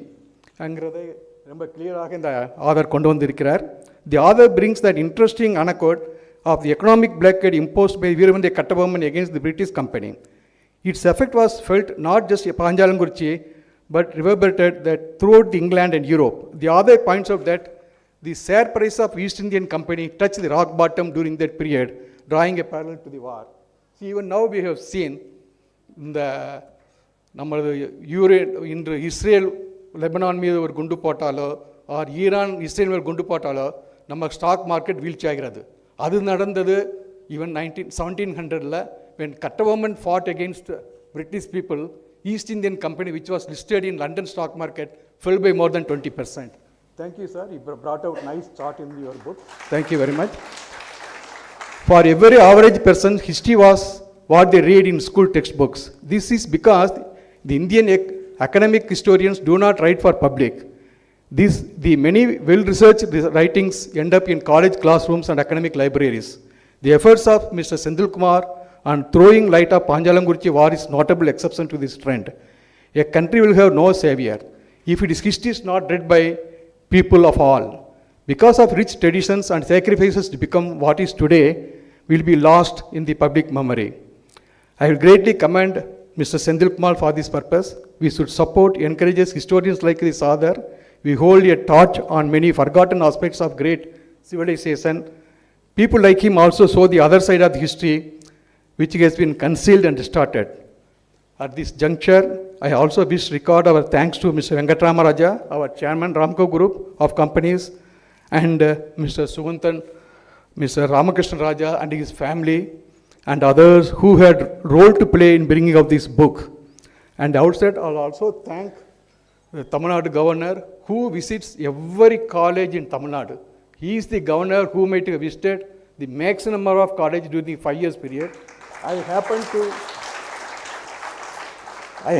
Speaker 7: அங்கிறதை ரொம்ப கிளியராக இந்த ஆதர் கொண்டு வந்திருக்கிறார். The author brings that interesting anecdote of the economic blockade imposed by Veeramandya Kattabomman against the British company. Its effect was felt not just in Panchalankurichi, but reverberated that throughout England and Europe. The author points out that the share price of East Indian Company touched the rock bottom during that period, drawing a parallel to the war. See, even now we have seen the நம்மளது இன்று Israel Lebanon மீது ஒரு குண்டு போட்டாலோ R Iran Israel மேல் குண்டு போட்டாலோ நம்ம stock market வீழ்ச்சி ஆகிறது. அது நடந்தது even 1700 when Kattabomman fought against British people. East Indian Company, which was listed in London stock market, fell by more than 20%. Thank you, sir. You brought out nice chart in your book. Thank you very much. For every average person, history was what they read in school textbooks. This is because the Indian academic historians do not write for public. The many well-researched writings end up in college classrooms and academic libraries. The efforts of Mr. Senthil Kumar on throwing light of Panchalankurichi war is notable exception to this trend. A country will have no savior if its history is not read by people of all. Because of rich traditions and sacrifices to become what is today will be lost in the public memory. I will greatly commend Mr. Senthil Kumar for this purpose. We should support, encourage historians like this author. We hold a torch on many forgotten aspects of great civilization. People like him also show the other side of the history, which has been concealed and distorted. At this juncture, I also wish to record our thanks to Mr. Venkatrama Raja, our chairman, Ramco Group of Companies, and Mr. Sugantan, Mr. Ramakrishna Raja and his family, and others who had role to play in bringing out this book. And outside, I'll also thank the Tamil Nadu governor who visits every college in Tamil Nadu. He is the governor who might have visited the maximum number of colleges during the 5 years period. I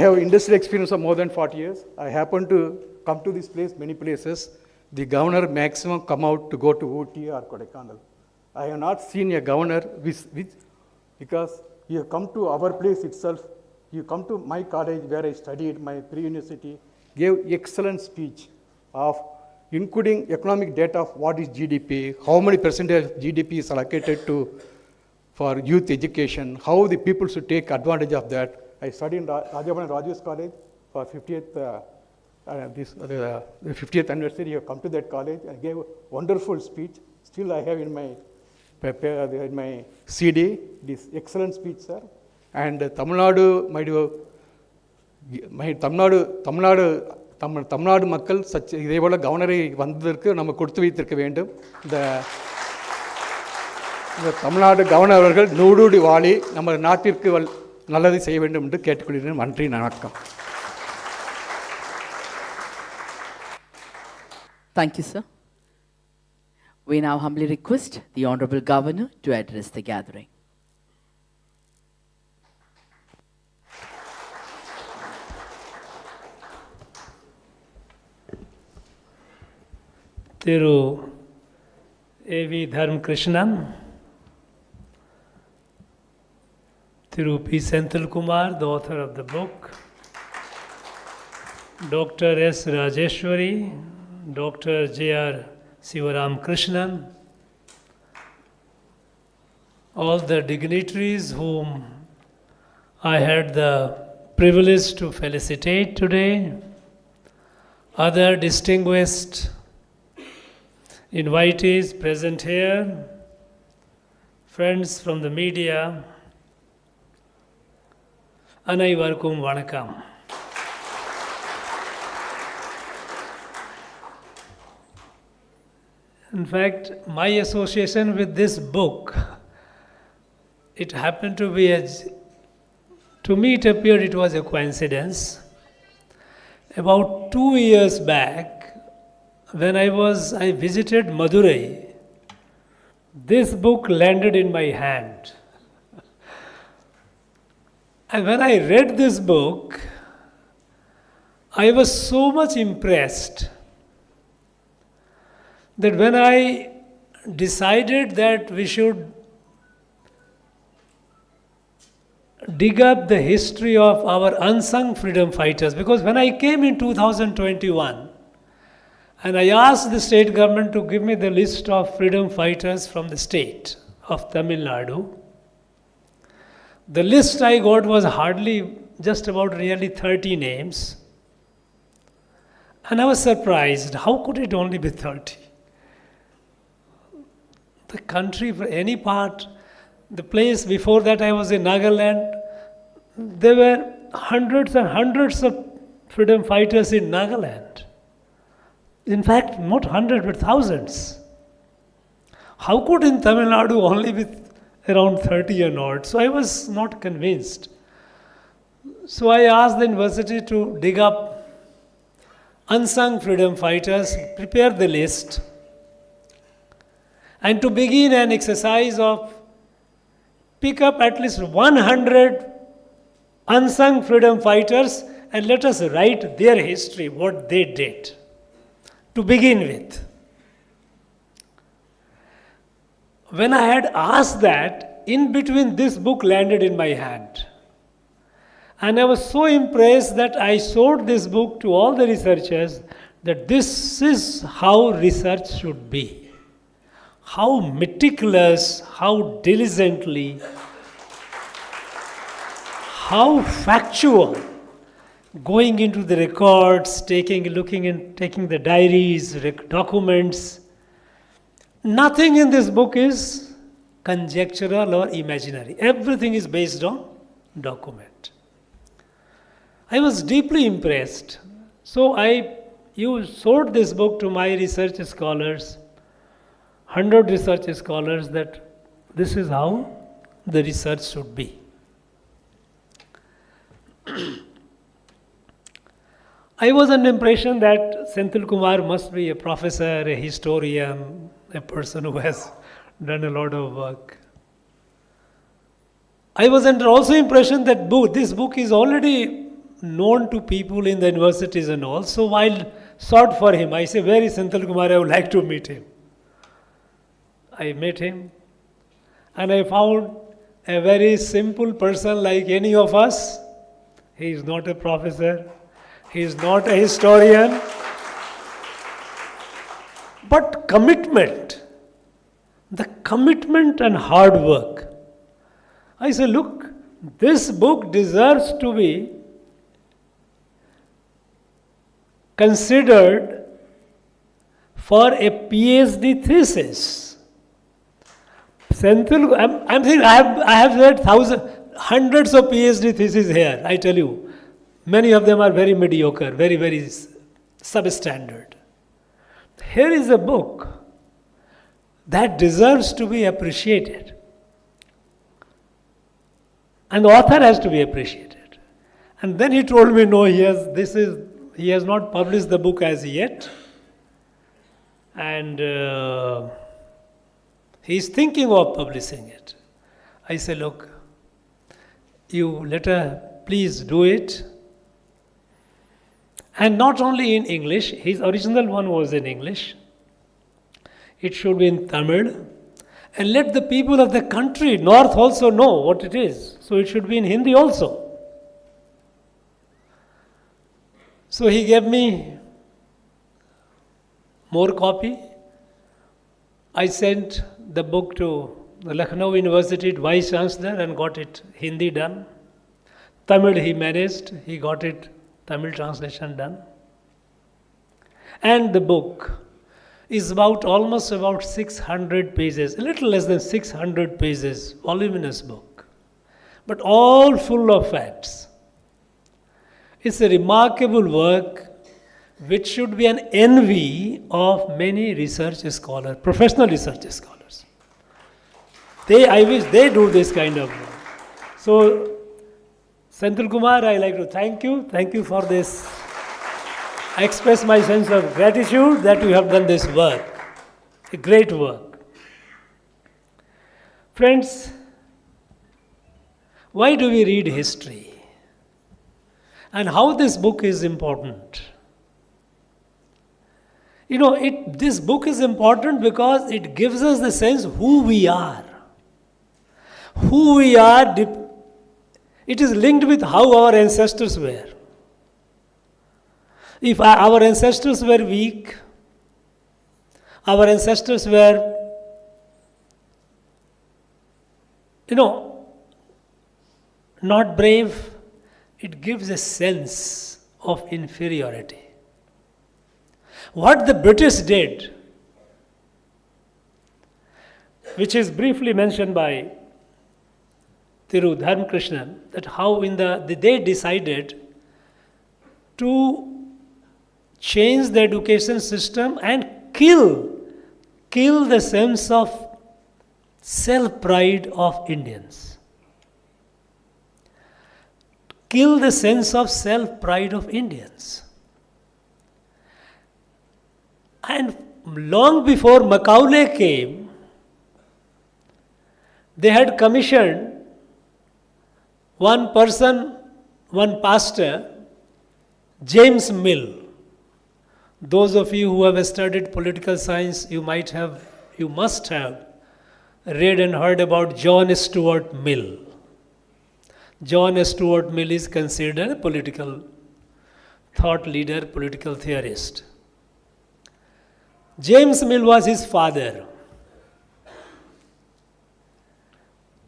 Speaker 7: have industrial experience of more than 40 years. I happen to come to this place, many places. The governor maximum come out to go to Ooty or Kodaikanal. I have not seen a governor because he have come to our place itself. He come to my college where I studied, my pre-university, gave excellent speech of including economic data of what is GDP, how many percentage of GDP is allocated for youth education, how the people should take advantage of that. I studied in Rajavan Raju's College for 50th anniversary. I have come to that college and gave a wonderful speech. Still I have in my CD this excellent speech, sir. And Tamil Nadu, Tamil Nadu மக்கள் இதே போல கவர்னரை வந்ததற்கு நம்ம கொடுத்து வைத்திருக்க வேண்டும். இந்த தமிழ்நாடு கவர்னர் அவர்கள் நூடுடி வாழி நம்ம நாட்டிற்கு நல்லதை செய்ய வேண்டும் என்று கேட்டுக்கொள்கிறேன். நன்றி, வணக்கம்.
Speaker 1: Thank you, sir. We now humbly request the Honorable Governor to address the gathering.
Speaker 8: Thiru A.V. Dharm Krishnan, Thiru P. Senthil Kumar, the author of the book, Dr. S. Rajeshwari, Dr. J.R. Sivaram Krishnan, all the dignitaries whom I had the privilege to felicitate today, other distinguished invitees present here, friends from the media, Anaivarkum Vanakkam. In fact, my association with this book, it happened to be to me it appeared it was a coincidence. About 2 years back, when I visited Madurai, this book landed in my hand. And when I read this book, I was so much impressed that when I decided that we should dig up the history of our unsung freedom fighters, because when I came in 2021, and I asked the state government to give me the list of freedom fighters from the state of Tamil Nadu, the list I got was hardly just about nearly 30 names. And I was surprised, how could it only be 30? The country, for any part, the place before that I was in Nagaland, there were hundreds and hundreds of freedom fighters in Nagaland. In fact, not hundreds, but thousands. How could in Tamil Nadu only be around 30 or not? So I was not convinced. So I asked the university to dig up unsung freedom fighters, prepare the list, and to begin an exercise of pick up at least 100 unsung freedom fighters and let us write their history, what they did, to begin with. When I had asked that, in between this book landed in my hand. And I was so impressed that I showed this book to all the researchers that this is how research should be. How meticulous, how diligently, how factual, going into the records, taking the diaries, documents. Nothing in this book is conjectural or imaginary. Everything is based on document. I was deeply impressed. So you showed this book to my research scholars, 100 research scholars, that this is how the research should be. I was under the impression that Senthil Kumar must be a professor, a historian, a person who has done a lot of work. I was under also impression that this book is already known to people in the universities and all. So while sought for him, I say, where is Senthil Kumar? I would like to meet him. I met him and I found a very simple person like any of us. He is not a professor. He is not a historian. But commitment, the commitment and hard work. I say, look, this book deserves to be considered for a PhD thesis. Senthil, I'm saying I have read hundreds of PhD theses here, I tell you. Many of them are very mediocre, very, very substandard. Here is a book that deserves to be appreciated. And the author has to be appreciated. And then he told me, no, he has not published the book as yet. And He's thinking of publishing it. I say, look, you let her please do it. And not only in English, his original one was in English. It should be in Tamil. And let the people of the country, North, also know what it is. So it should be in Hindi also. So he gave me more copy. I sent the book to the Lucknow University Vice Chancellor and got it Hindi done. Tamil he managed, he got it Tamil translation done. And the book is almost about 600 pages, a little less than 600 pages, voluminous book, but all full of facts. It's a remarkable work which should be an envy of many research scholars, professional research scholars. I wish they do this kind of work. So, Senthil Kumar, I like to thank you. Thank you for this. I express my sense of gratitude that you have done this work, a great work. Friends, why do we read history? And how this book is important? You know, this book is important because it gives us the sense who we are. Who we are, it is linked with how our ancestors were. If our ancestors were weak, our ancestors were, not brave, it gives a sense of inferiority. What the British did, which is briefly mentioned by Thiru Dharmkrishnan, that how they decided to change the education system and kill the sense of self-pride of Indians. Kill the sense of self-pride of Indians. And long before Macaulay came, they had commissioned one pastor, James Mill. Those of you who have studied political science, you must have read and heard about John Stuart Mill. John Stuart Mill is considered a political thought leader, political theorist. James Mill was his father.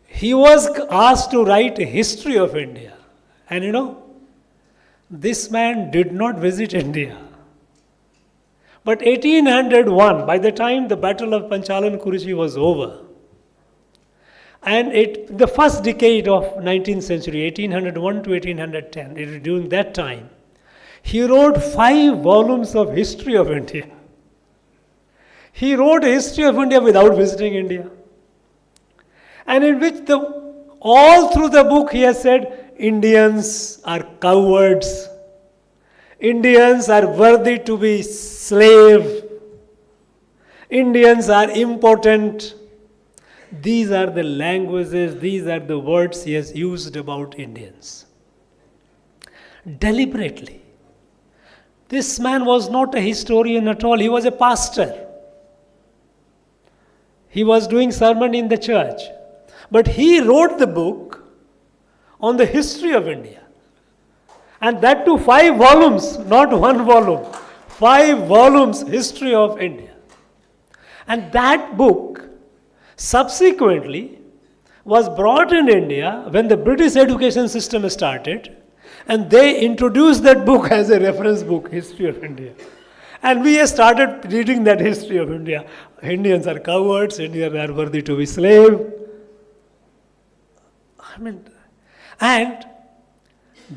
Speaker 8: He was asked to write a history of India. And this man did not visit India. But 1801, by the time the Battle of Panchalankurichi was over, and the first decade of 19th century, 1801 to 1810, during that time, he wrote 5 volumes of history of India. He wrote a history of India without visiting India. And in which all through the book he has said, Indians are cowards. Indians are worthy to be slave. Indians are impotent. These are the languages, these are the words he has used about Indians. Deliberately. This man was not a historian at all, he was a pastor. He was doing sermon in the church. But he wrote the book on the history of India. And that too 5 volumes, not 1 volume. 5 volumes, history of India. And that book subsequently was brought in India when the British education system started, and they introduced that book as a reference book, History of India. And we started reading that history of India. Indians are cowards, Indians are worthy to be slave. And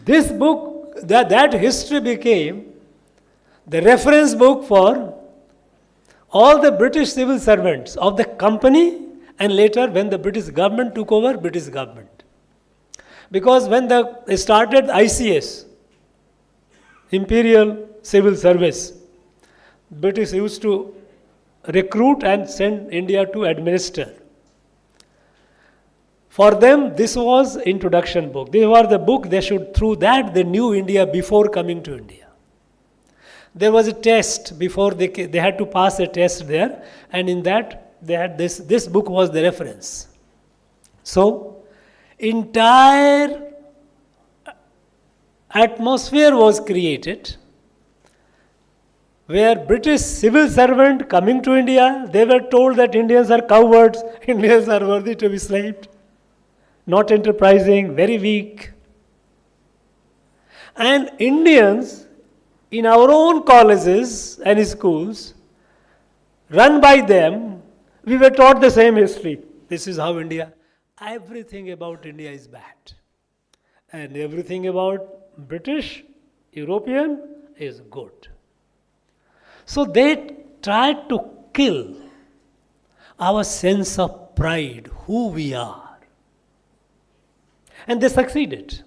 Speaker 8: this book, that history became the reference book for all the British civil servants of the company, and later when the British government took over, British government. Because when they started ICS, Imperial Civil Service, British used to recruit and send India to administer. For them, this was introduction book. They were the book they should, through that they knew India before coming to India. There was a test before they had to pass a test there, and in that they had this book was the reference. So, entire atmosphere was created where British civil servant coming to India, they were told that Indians are cowards, Indians are worthy to be slaved, not enterprising, very weak. And Indians in our own colleges and schools, run by them, we were taught the same history. This is how India, everything about India is bad. And everything about British, European is good. So they tried to kill our sense of pride, who we are. And they succeeded.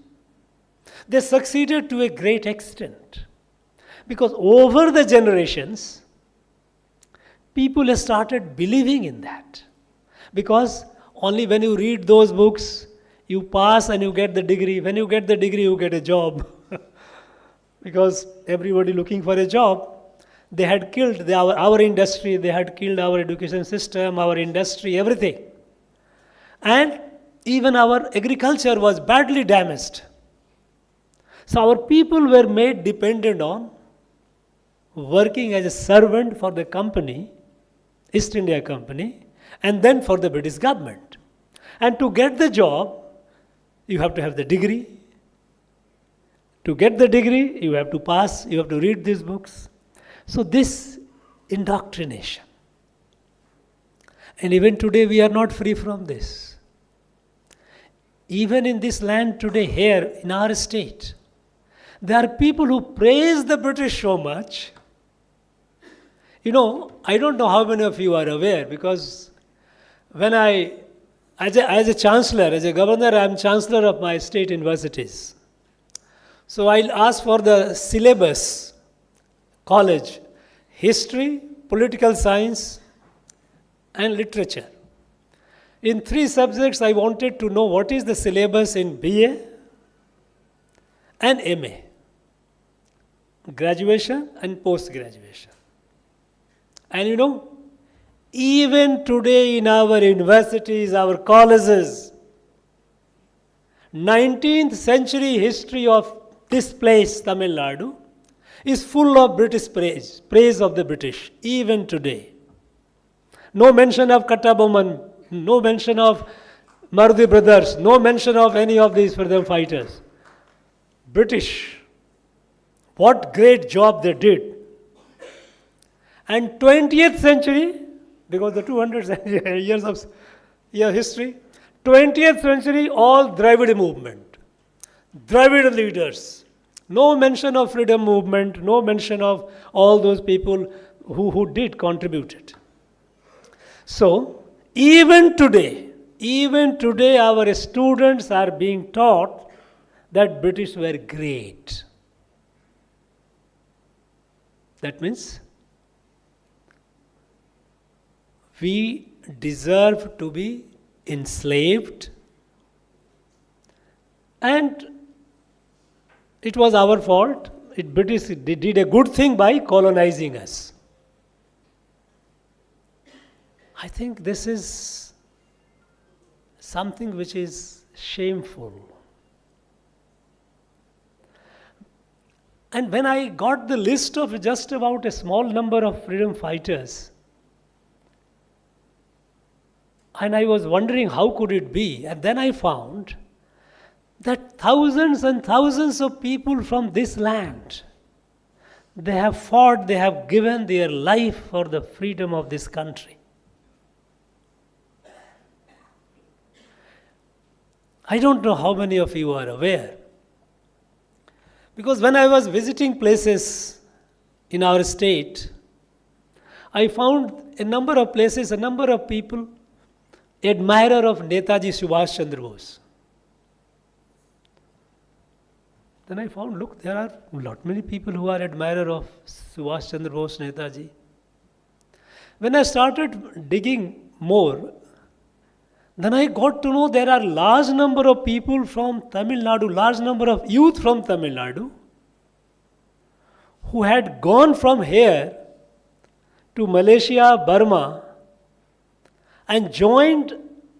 Speaker 8: They succeeded to a great extent. Because over the generations, people have started believing in that. Because only when you read those books, you pass and you get the degree. When you get the degree, you get a job. Because everybody looking for a job, they had killed our industry, they had killed our education system, our industry, everything. And even our agriculture was badly damaged. So our people were made dependent on working as a servant for the company, East India Company, and then for the British government. And to get the job, you have to have the degree. To get the degree, you have to pass, you have to read these books. So this indoctrination. And even today we are not free from this. Even in this land today, here in our state, there are people who praise the British so much. You know, I don't know how many of you are aware, because when as a chancellor, as a governor, I am chancellor of my state universities. So I'll ask for the syllabus, college, history, political science, and literature. In 3 subjects, I wanted to know what is the syllabus in BA and MA, graduation and post-graduation. And you know, even today in our universities, our colleges, 19th century history of this place, Tamil Nadu, is full of British praise of the British, even today. No mention of Kattabomman, no mention of Marudi brothers, no mention of any of these freedom fighters. British, what great job they did. And 20th century, because the 200 years of history, 20th century, all Dravid movement, Dravid leaders. No mention of freedom movement, no mention of all those people who did contributed. So, even today, our students are being taught that British were great. That means we deserve to be enslaved, and it was our fault. British did a good thing by colonizing us. I think this is something which is shameful. And when I got the list of just about a small number of freedom fighters, and I was wondering how could it be, and then I found that thousands and thousands of people from this land, they have fought, they have given their life for the freedom of this country. I don't know how many of you are aware, because when I was visiting places in our state, I found a number of places, a number of people, admirer of Netaji Subhash Chandra Bose. Then I found, look, there are lot many people who are admirer of Subhash Chandra Bose, Netaji. When I started digging more, then I got to know there are large number of people from Tamil Nadu, large number of youth from Tamil Nadu, who had gone from here to Malaysia, Burma, and joined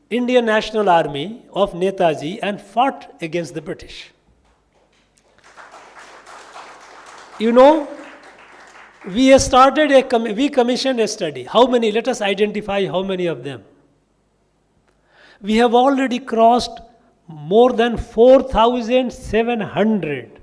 Speaker 8: Indian National Army of Netaji and fought against the British. You know, we commissioned a study. How many? Let us identify how many of them. We have already crossed more than 4,700.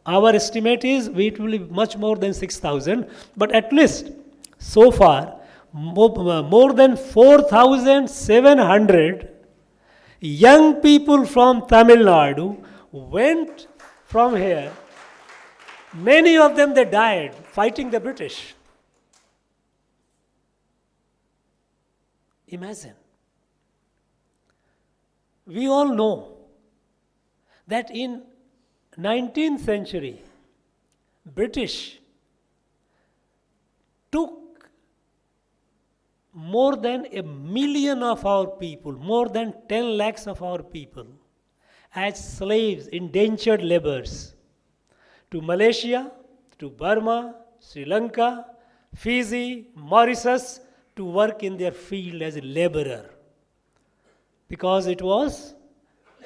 Speaker 8: Our estimate is it will be much more than 6,000, but at least so far, more than 4,700 young people from Tamil Nadu went from here. Many of them, they died fighting the British. Imagine. We all know that in 19th century, British took more than 1 million of our people, more than 10 lakhs of our people, as slaves, indentured laborers, to Malaysia, to Burma, Sri Lanka, Fiji, Mauritius, to work in their field as a laborer. Because it was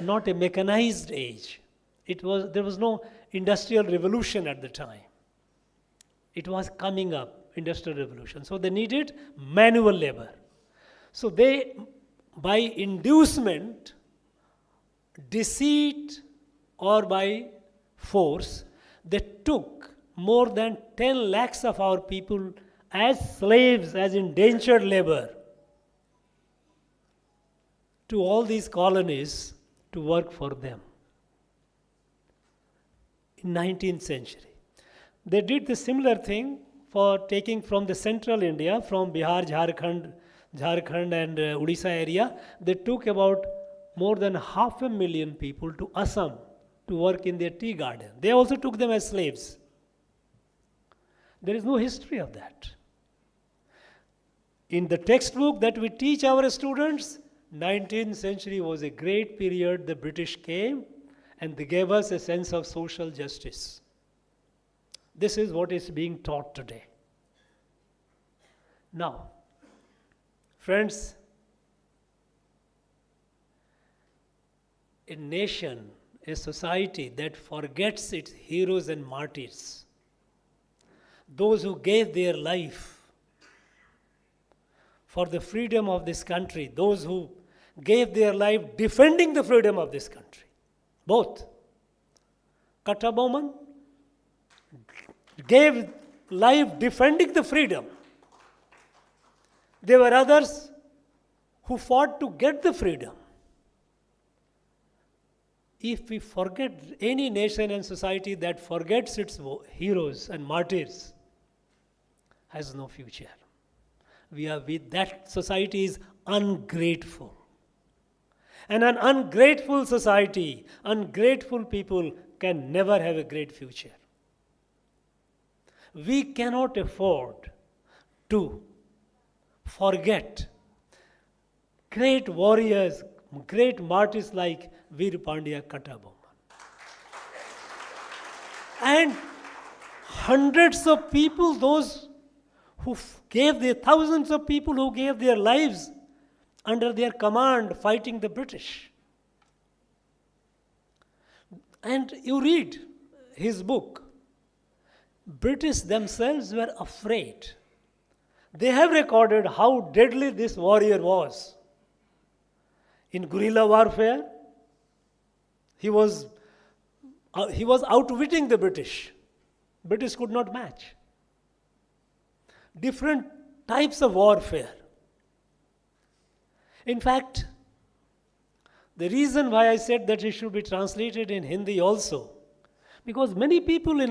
Speaker 8: not a mechanized age. There was no industrial revolution at the time. It was coming up, industrial revolution. So they needed manual labor. So they, by inducement, deceit, or by force, they took more than 10 lakhs of our people as slaves, as indentured labor, to all these colonies to work for them. In 19th century. They did the similar thing for taking from the central India, from Bihar, Jharkhand and Odisha area. They took about more than 500,000 people to Assam to work in their tea garden. They also took them as slaves. There is no history of that. In the textbook that we teach our students, 19th century was a great period. The British came and they gave us a sense of social justice. This is what is being taught today. Now, friends, a nation, a society that forgets its heroes and martyrs, those who gave their life for the freedom of this country, those who gave their life defending the freedom of this country, both. Kattabomman gave life defending the freedom. There were others who fought to get the freedom. If we forget, any nation and society that forgets its heroes and martyrs has no future. That society is ungrateful. And an ungrateful society, ungrateful people can never have a great future. We cannot afford to forget great warriors, great martyrs like Veer Pandya Kattabomman. And hundreds of people, those who thousands of people who gave their lives under their command fighting the British. And you read his book. British themselves were afraid. They have recorded how deadly this warrior was. In guerrilla warfare, he was outwitting the British. British could not match. Different types of warfare. In fact, the reason why I said that it should be translated in Hindi also, because many people in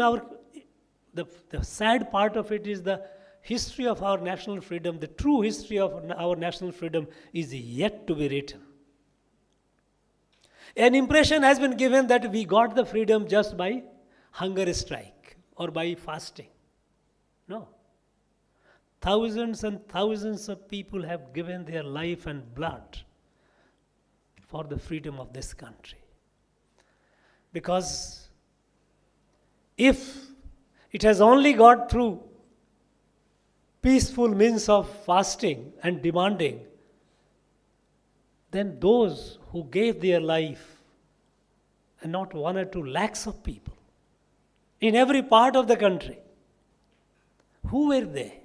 Speaker 8: the sad part of it is the history of our national freedom, the true history of our national freedom is yet to be written. An impression has been given that we got the freedom just by hunger strike or by fasting. No. thousands and thousands of people have given their life and blood for the freedom of this country. Because if it has only got through peaceful means of fasting and demanding, then those who gave their life, and not 1 or 2 lakhs of people, in every part of the country, who were they?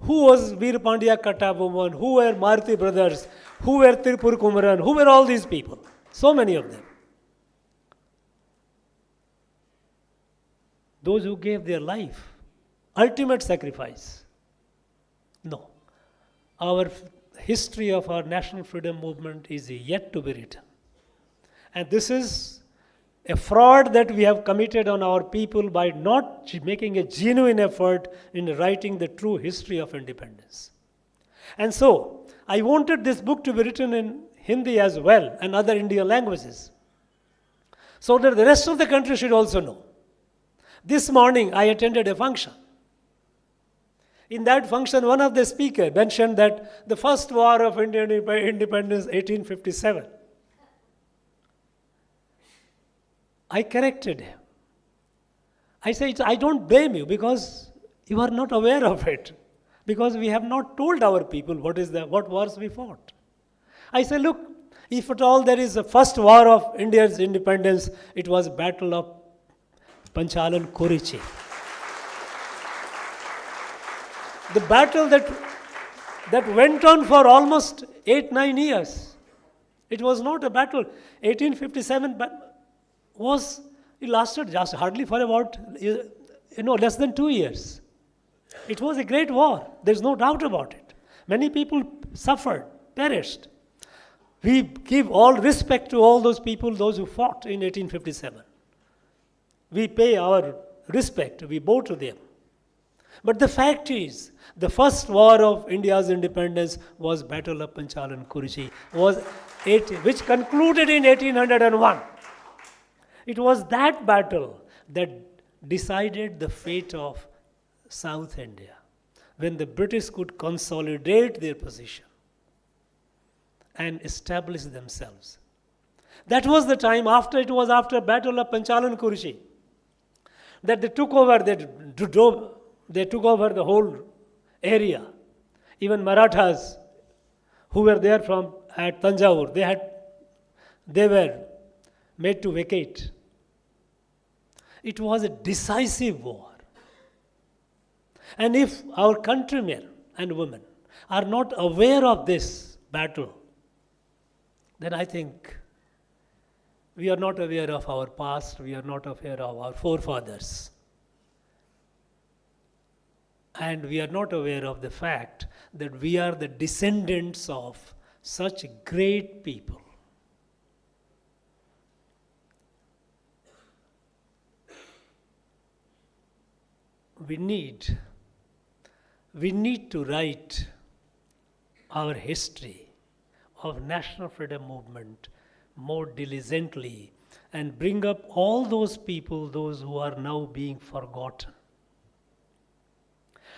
Speaker 8: Who was Veer Pandya Kattabomman? Who were Maruti brothers? Who were Tirupur Kumaran? Who were all these people? So many of them. Those who gave their life, ultimate sacrifice. No. Our history of our national freedom movement is yet to be written. And this is a fraud that we have committed on our people by not making a genuine effort in writing the true history of independence. And so, I wanted this book to be written in Hindi as well and other Indian languages, so that the rest of the country should also know. This morning, I attended a function. In that function, one of the speakers mentioned that the first war of Indian independence, 1857. I corrected him. I said, I don't blame you because you are not aware of it. Because we have not told our people what wars we fought. I said, look, if at all there is a first war of India's independence, it was Battle of Panchalankurichi. The battle that went on for almost 8-9 years. It was not a battle. 1857 it lasted just hardly for about less than 2 years. It was a great war. There's no doubt about it. Many people suffered, perished. We give all respect to all those people, those who fought in 1857. We pay our respect, we bow to them. But the fact is, the first war of India's independence was Battle of Panchalankurichi, which concluded in 1801. It was that battle that decided the fate of South India, when the British could consolidate their position and establish themselves. That was the time after Battle of Panchalankurichi that they took over. They took over the whole area. Even Marathas, who were there at Tanjore, they were made to vacate. It was a decisive war. And if our countrymen and women are not aware of this battle, then I think we are not aware of our past, we are not aware of our forefathers. And we are not aware of the fact that we are the descendants of such great people. We need to write our history of national freedom movement more diligently and bring up all those people, those who are now being forgotten.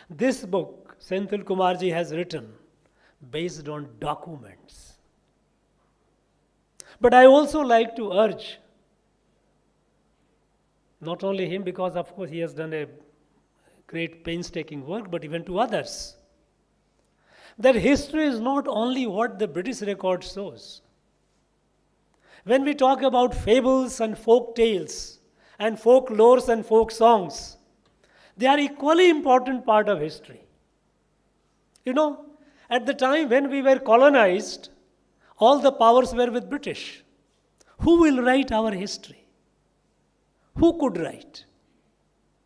Speaker 8: This book, Senthil Kumarji has written based on documents. But I also like to urge, not only him, because of course he has done a great painstaking work, but even to others, that history is not only what the British record shows. When we talk about fables and folk tales and folklores and folk songs, they are equally important part of history. At the time when we were colonized, all the powers were with British. Who will write our history? Who could write?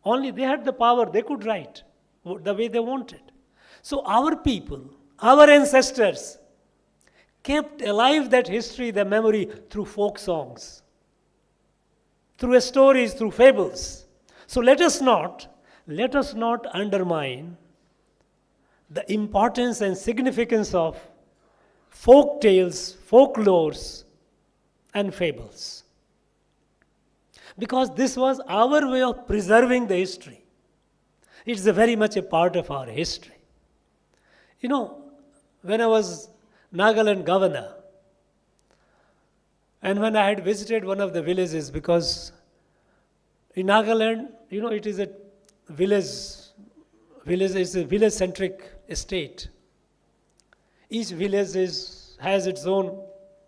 Speaker 8: Only they had the power, they could write the way they wanted. So our people, our ancestors, kept alive that history, the memory, through folk songs, through stories, through fables. So let us not undermine the importance and significance of folk tales, folklores, and fables. Because this was our way of preserving the history. It's very much a part of our history. You know, when I was Nagaland governor, and when I had visited one of the villages, because in Nagaland, you know, it is a village-centric state. Each village has its own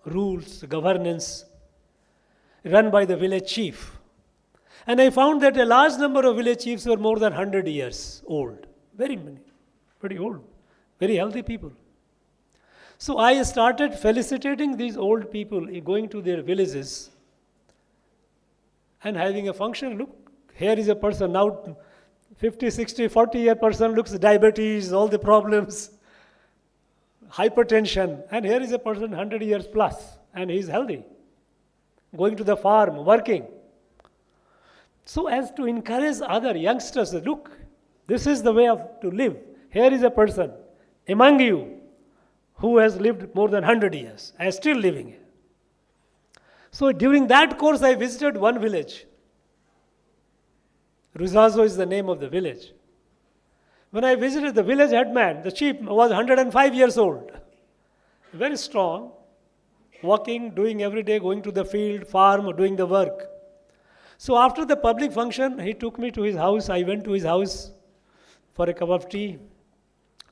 Speaker 8: rules, governance, run by the village chief. And I found that a large number of village chiefs were more than 100 years old. Very many, pretty old, very healthy people. So I started felicitating these old people, going to their villages and having a function. Look, here is a person now, 50, 60, 40-year person, looks diabetes, all the problems, hypertension. And here is a person 100 years plus, and he is healthy, going to the farm, working. So as to encourage other youngsters, look, this is the way to live. Here is a person among you who has lived more than 100 years and is still living here. So during that course, I visited one village. Ruzazo is the name of the village. When I visited the village headman, the chief was 105 years old. Very strong, working, doing every day, going to the field, farm, doing the work. So after the public function, he took me to his house. I went to his house for a cup of tea.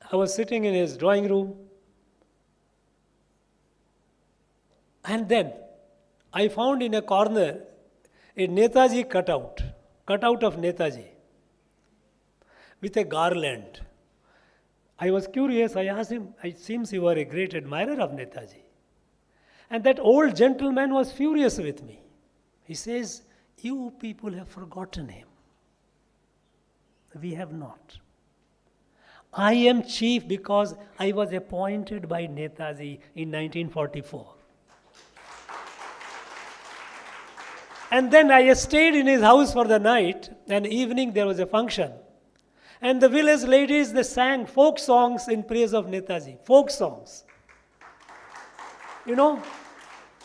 Speaker 8: I was sitting in his drawing room. And then I found in a corner a Netaji cutout of Netaji with a garland. I was curious. I asked him, it seems you are a great admirer of Netaji. And that old gentleman was furious with me. He says, you people have forgotten him. We have not. I am chief because I was appointed by Netaji in 1944. And then I stayed in his house for the night, and evening there was a function. And the village ladies, they sang folk songs in praise of Netaji. Folk songs. You know,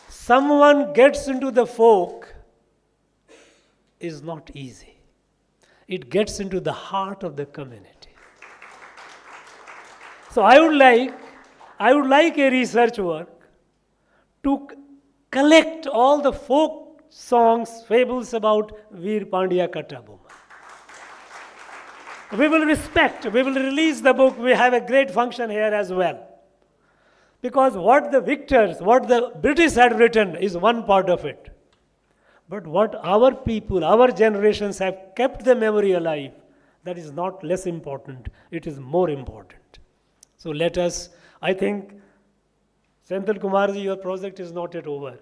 Speaker 8: someone gets into the folk is not easy. It gets into the heart of the community. So I would like a research work to collect all the folk songs, fables about Veer Pandya Kattabomman. We will release the book. We have a great function here as well. Because what the victors, what the British had written is one part of it. But what our people, our generations have kept the memory alive, that is not less important, it is more important. So let us, I think, Senthil Kumarji, your project is not yet over.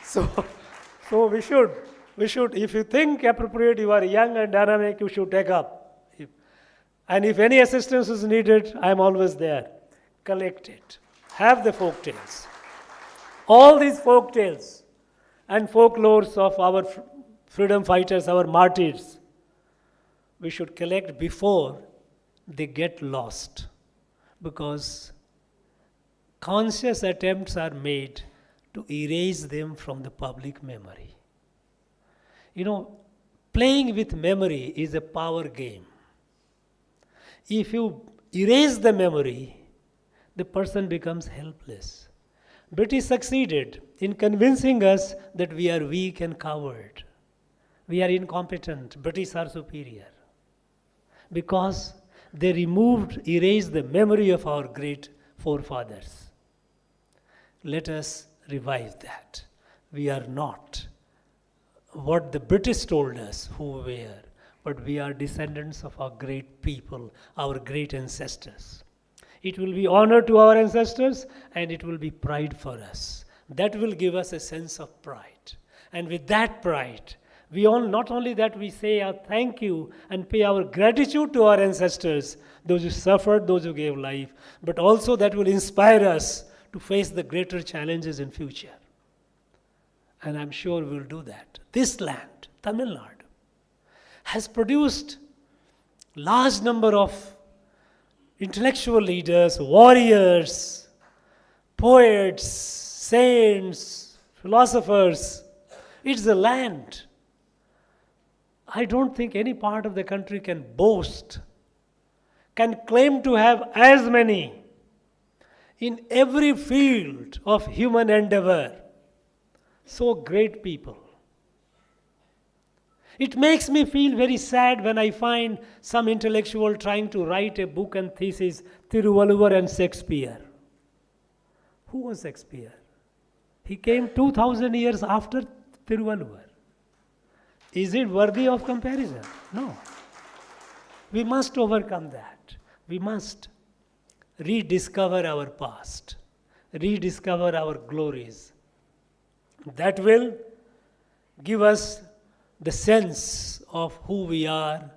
Speaker 8: So we should, if you think appropriate, you are young and dynamic, you should take up. And if any assistance is needed, I am always there. Collect it. Have the folk tales. All these folk tales and folklores of our freedom fighters, our martyrs, we should collect before they get lost. Because conscious attempts are made to erase them from the public memory. You know, playing with memory is a power game. If you erase the memory, the person becomes helpless. British succeeded in convincing us that we are weak and coward. We are incompetent. British are superior. Because they erased the memory of our great forefathers. Let us revive that. We are not what the British told us who we were, but we are descendants of our great people, our great ancestors. It will be honor to our ancestors, and it will be pride for us. That will give us a sense of pride. And with that pride, not only that we say our thank you and pay our gratitude to our ancestors, those who suffered, those who gave life, but also that will inspire us to face the greater challenges in future. And I'm sure we'll do that. This land, Tamil Nadu, has produced large number of intellectual leaders, warriors, poets, saints, philosophers. It's a land I don't think any part of the country can boast, can claim to have as many in every field of human endeavor. So great people. It makes me feel very sad when I find some intellectual trying to write a book and thesis, Thiruvalluvar and Shakespeare. Who was Shakespeare? He came 2000 years after Thiruvalluvar. Is it worthy of comparison? No. We must overcome that. We must rediscover our past, rediscover our glories. That will give us the sense of who we are,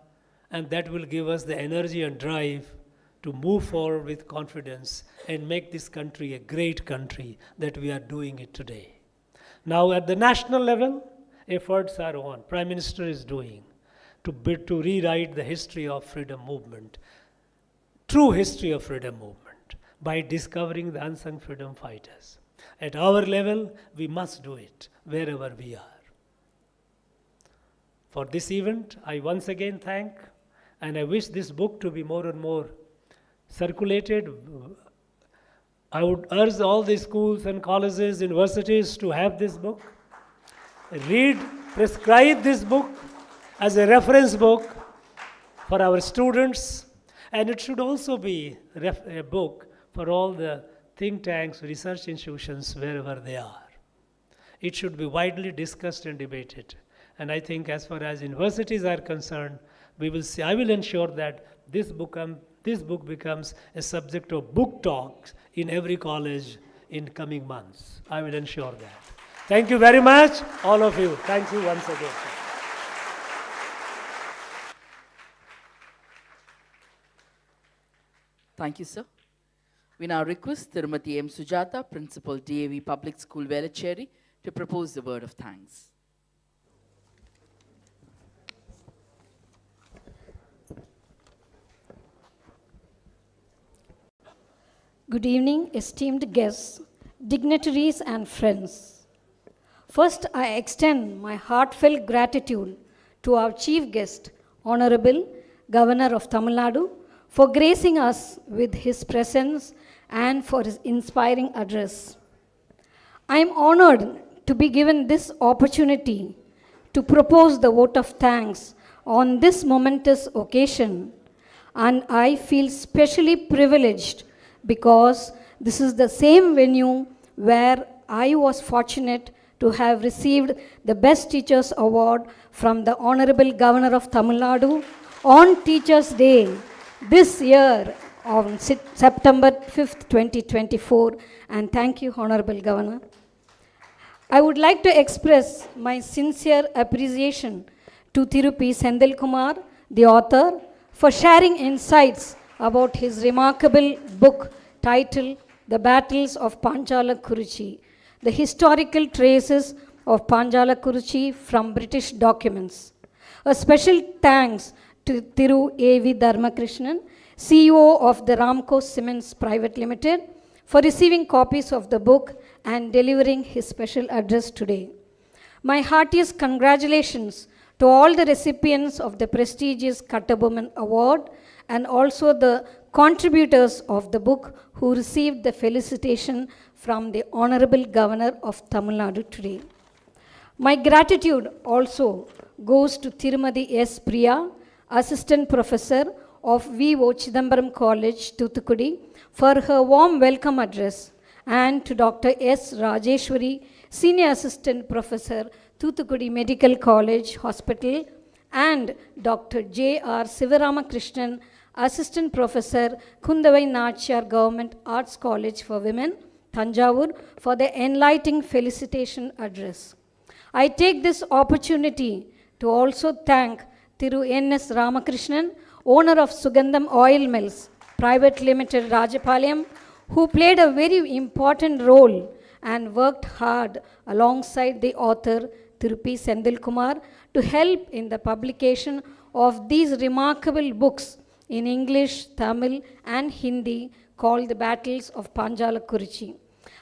Speaker 8: and that will give us the energy and drive to move forward with confidence and make this country a great country that we are doing it today. Now at the national level, efforts are on. Prime Minister is doing to rewrite the history of freedom movement, true history of freedom movement, by discovering the unsung freedom fighters. At our level, we must do it wherever we are. For this event, I once again thank, and I wish this book to be more and more circulated. I would urge all the schools and colleges, universities to have this book. Read, prescribe this book as a reference book for our students, and it should also be a book for all the think tanks, research institutions, wherever they are. It should be widely discussed and debated. And I think as far as universities are concerned, we will see, I will ensure that this book becomes a subject of book talks in every college in coming months. I will ensure that. Thank you very much, all of you. Thank you once again.
Speaker 1: Thank you, sir. We now request Tirumati M. Sujata, Principal, DAV Public School, Velachery, to propose the word of thanks.
Speaker 9: Good evening, esteemed guests, dignitaries and friends. First, I extend my heartfelt gratitude to our chief guest, Honorable Governor of Tamil Nadu, for gracing us with his presence and for his inspiring address. I am honored to be given this opportunity to propose the vote of thanks on this momentous occasion, and I feel specially privileged because this is the same venue where I was fortunate to have received the Best Teachers Award from the Honorable Governor of Tamil Nadu on Teachers' Day this year on September 5th, 2024. And thank you, Honorable Governor. I would like to express my sincere appreciation to Thirupi Sendil Kumar, the author, for sharing insights about his remarkable book titled The Battles of Panchalankurichi, the historical traces of Panchalankurichi from British documents. A special thanks to Thiru A.V. Dharmakrishnan, CEO of the Ramco Cements Private Limited, for receiving copies of the book and delivering his special address today. My heartiest congratulations to all the recipients of the prestigious Kattabomman Award and also the contributors of the book who received the felicitation from the Honorable Governor of Tamil Nadu today. My gratitude also goes to Tirumati S. Priya, Assistant Professor of V.O. Chidambaram College, Thoothukudi, for her warm welcome address, and to Dr. S. Rajeshwari, Senior Assistant Professor, Thoothukudi Medical College Hospital, and Dr. J.R. Sivaramakrishnan, Assistant Professor, Kundavai Nachiyar Government Arts College for Women, Thanjavur, for the enlightening felicitation address. I take this opportunity to also thank Thiru N.S. Ramakrishnan, owner of Sugandham Oil Mills, Private Limited, Rajapalayam, who played a very important role and worked hard alongside the author Thirupi Sendil Kumar to help in the publication of these remarkable books in English, Tamil and Hindi called The Battles of Panchalankurichi.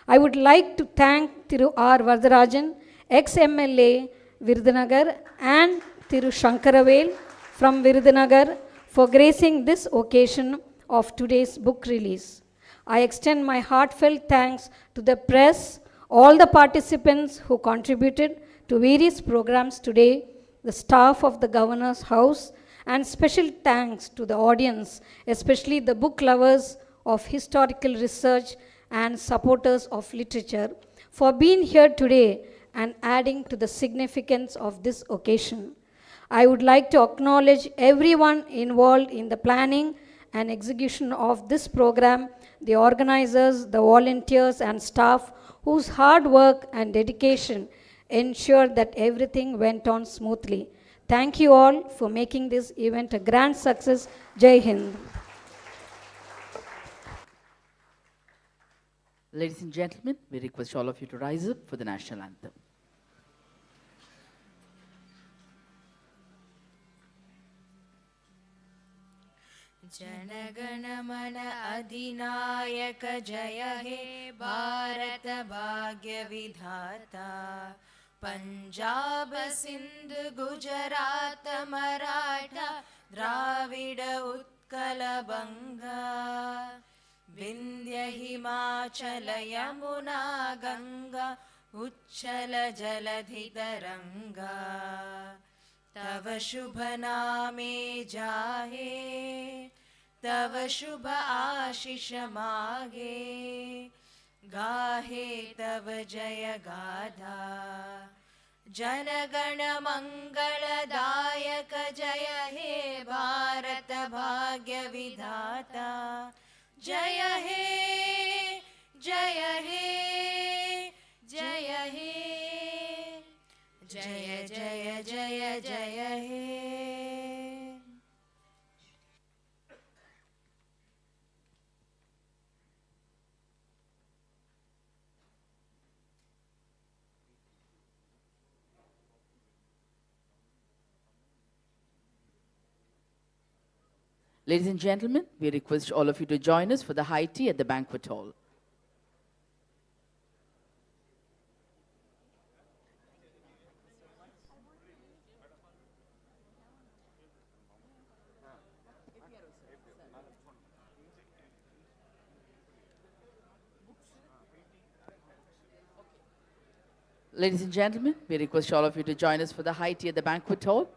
Speaker 9: I would like to thank Thiru R. Vardarajan, ex-MLA Virudhunagar, and Thiru Shankaravel from Virudhunagar for gracing this occasion of today's book release. I extend my heartfelt thanks to the press, all the participants who contributed to various programs today, the staff of the Governor's House, and special thanks to the audience, especially the book lovers of historical research and supporters of literature, for being here today and adding to the significance of this occasion. I would like to acknowledge everyone involved in the planning and execution of this program, the organizers, the volunteers and staff whose hard work and dedication ensured that everything went on smoothly. Thank you all for making this event a grand success. Jai Hind.
Speaker 1: Ladies and gentlemen, we request all of you to rise up for the national anthem.
Speaker 2: जनगण मन अधिनायक जय हे भारत भाग्य विधाता पंजाब सिंध गुजरात मराठा द्राविड उत्कल बंगा विंध्य हिमाचल यमुना गंगा उच्चल जलधि तरंगा तव शुभ नामे जाहे तव शुभ आशीष मागे गाहे तव जय गाथा जनगण मंगलदायक जय हे भारत भाग्य विधाता जय हे जय हे जय हे जय जय जय जय हे.
Speaker 1: Ladies and gentlemen, we request all of you to join us for the high tea at the banquet hall. Ladies and gentlemen, we request all of you to join us for the high tea at the banquet hall.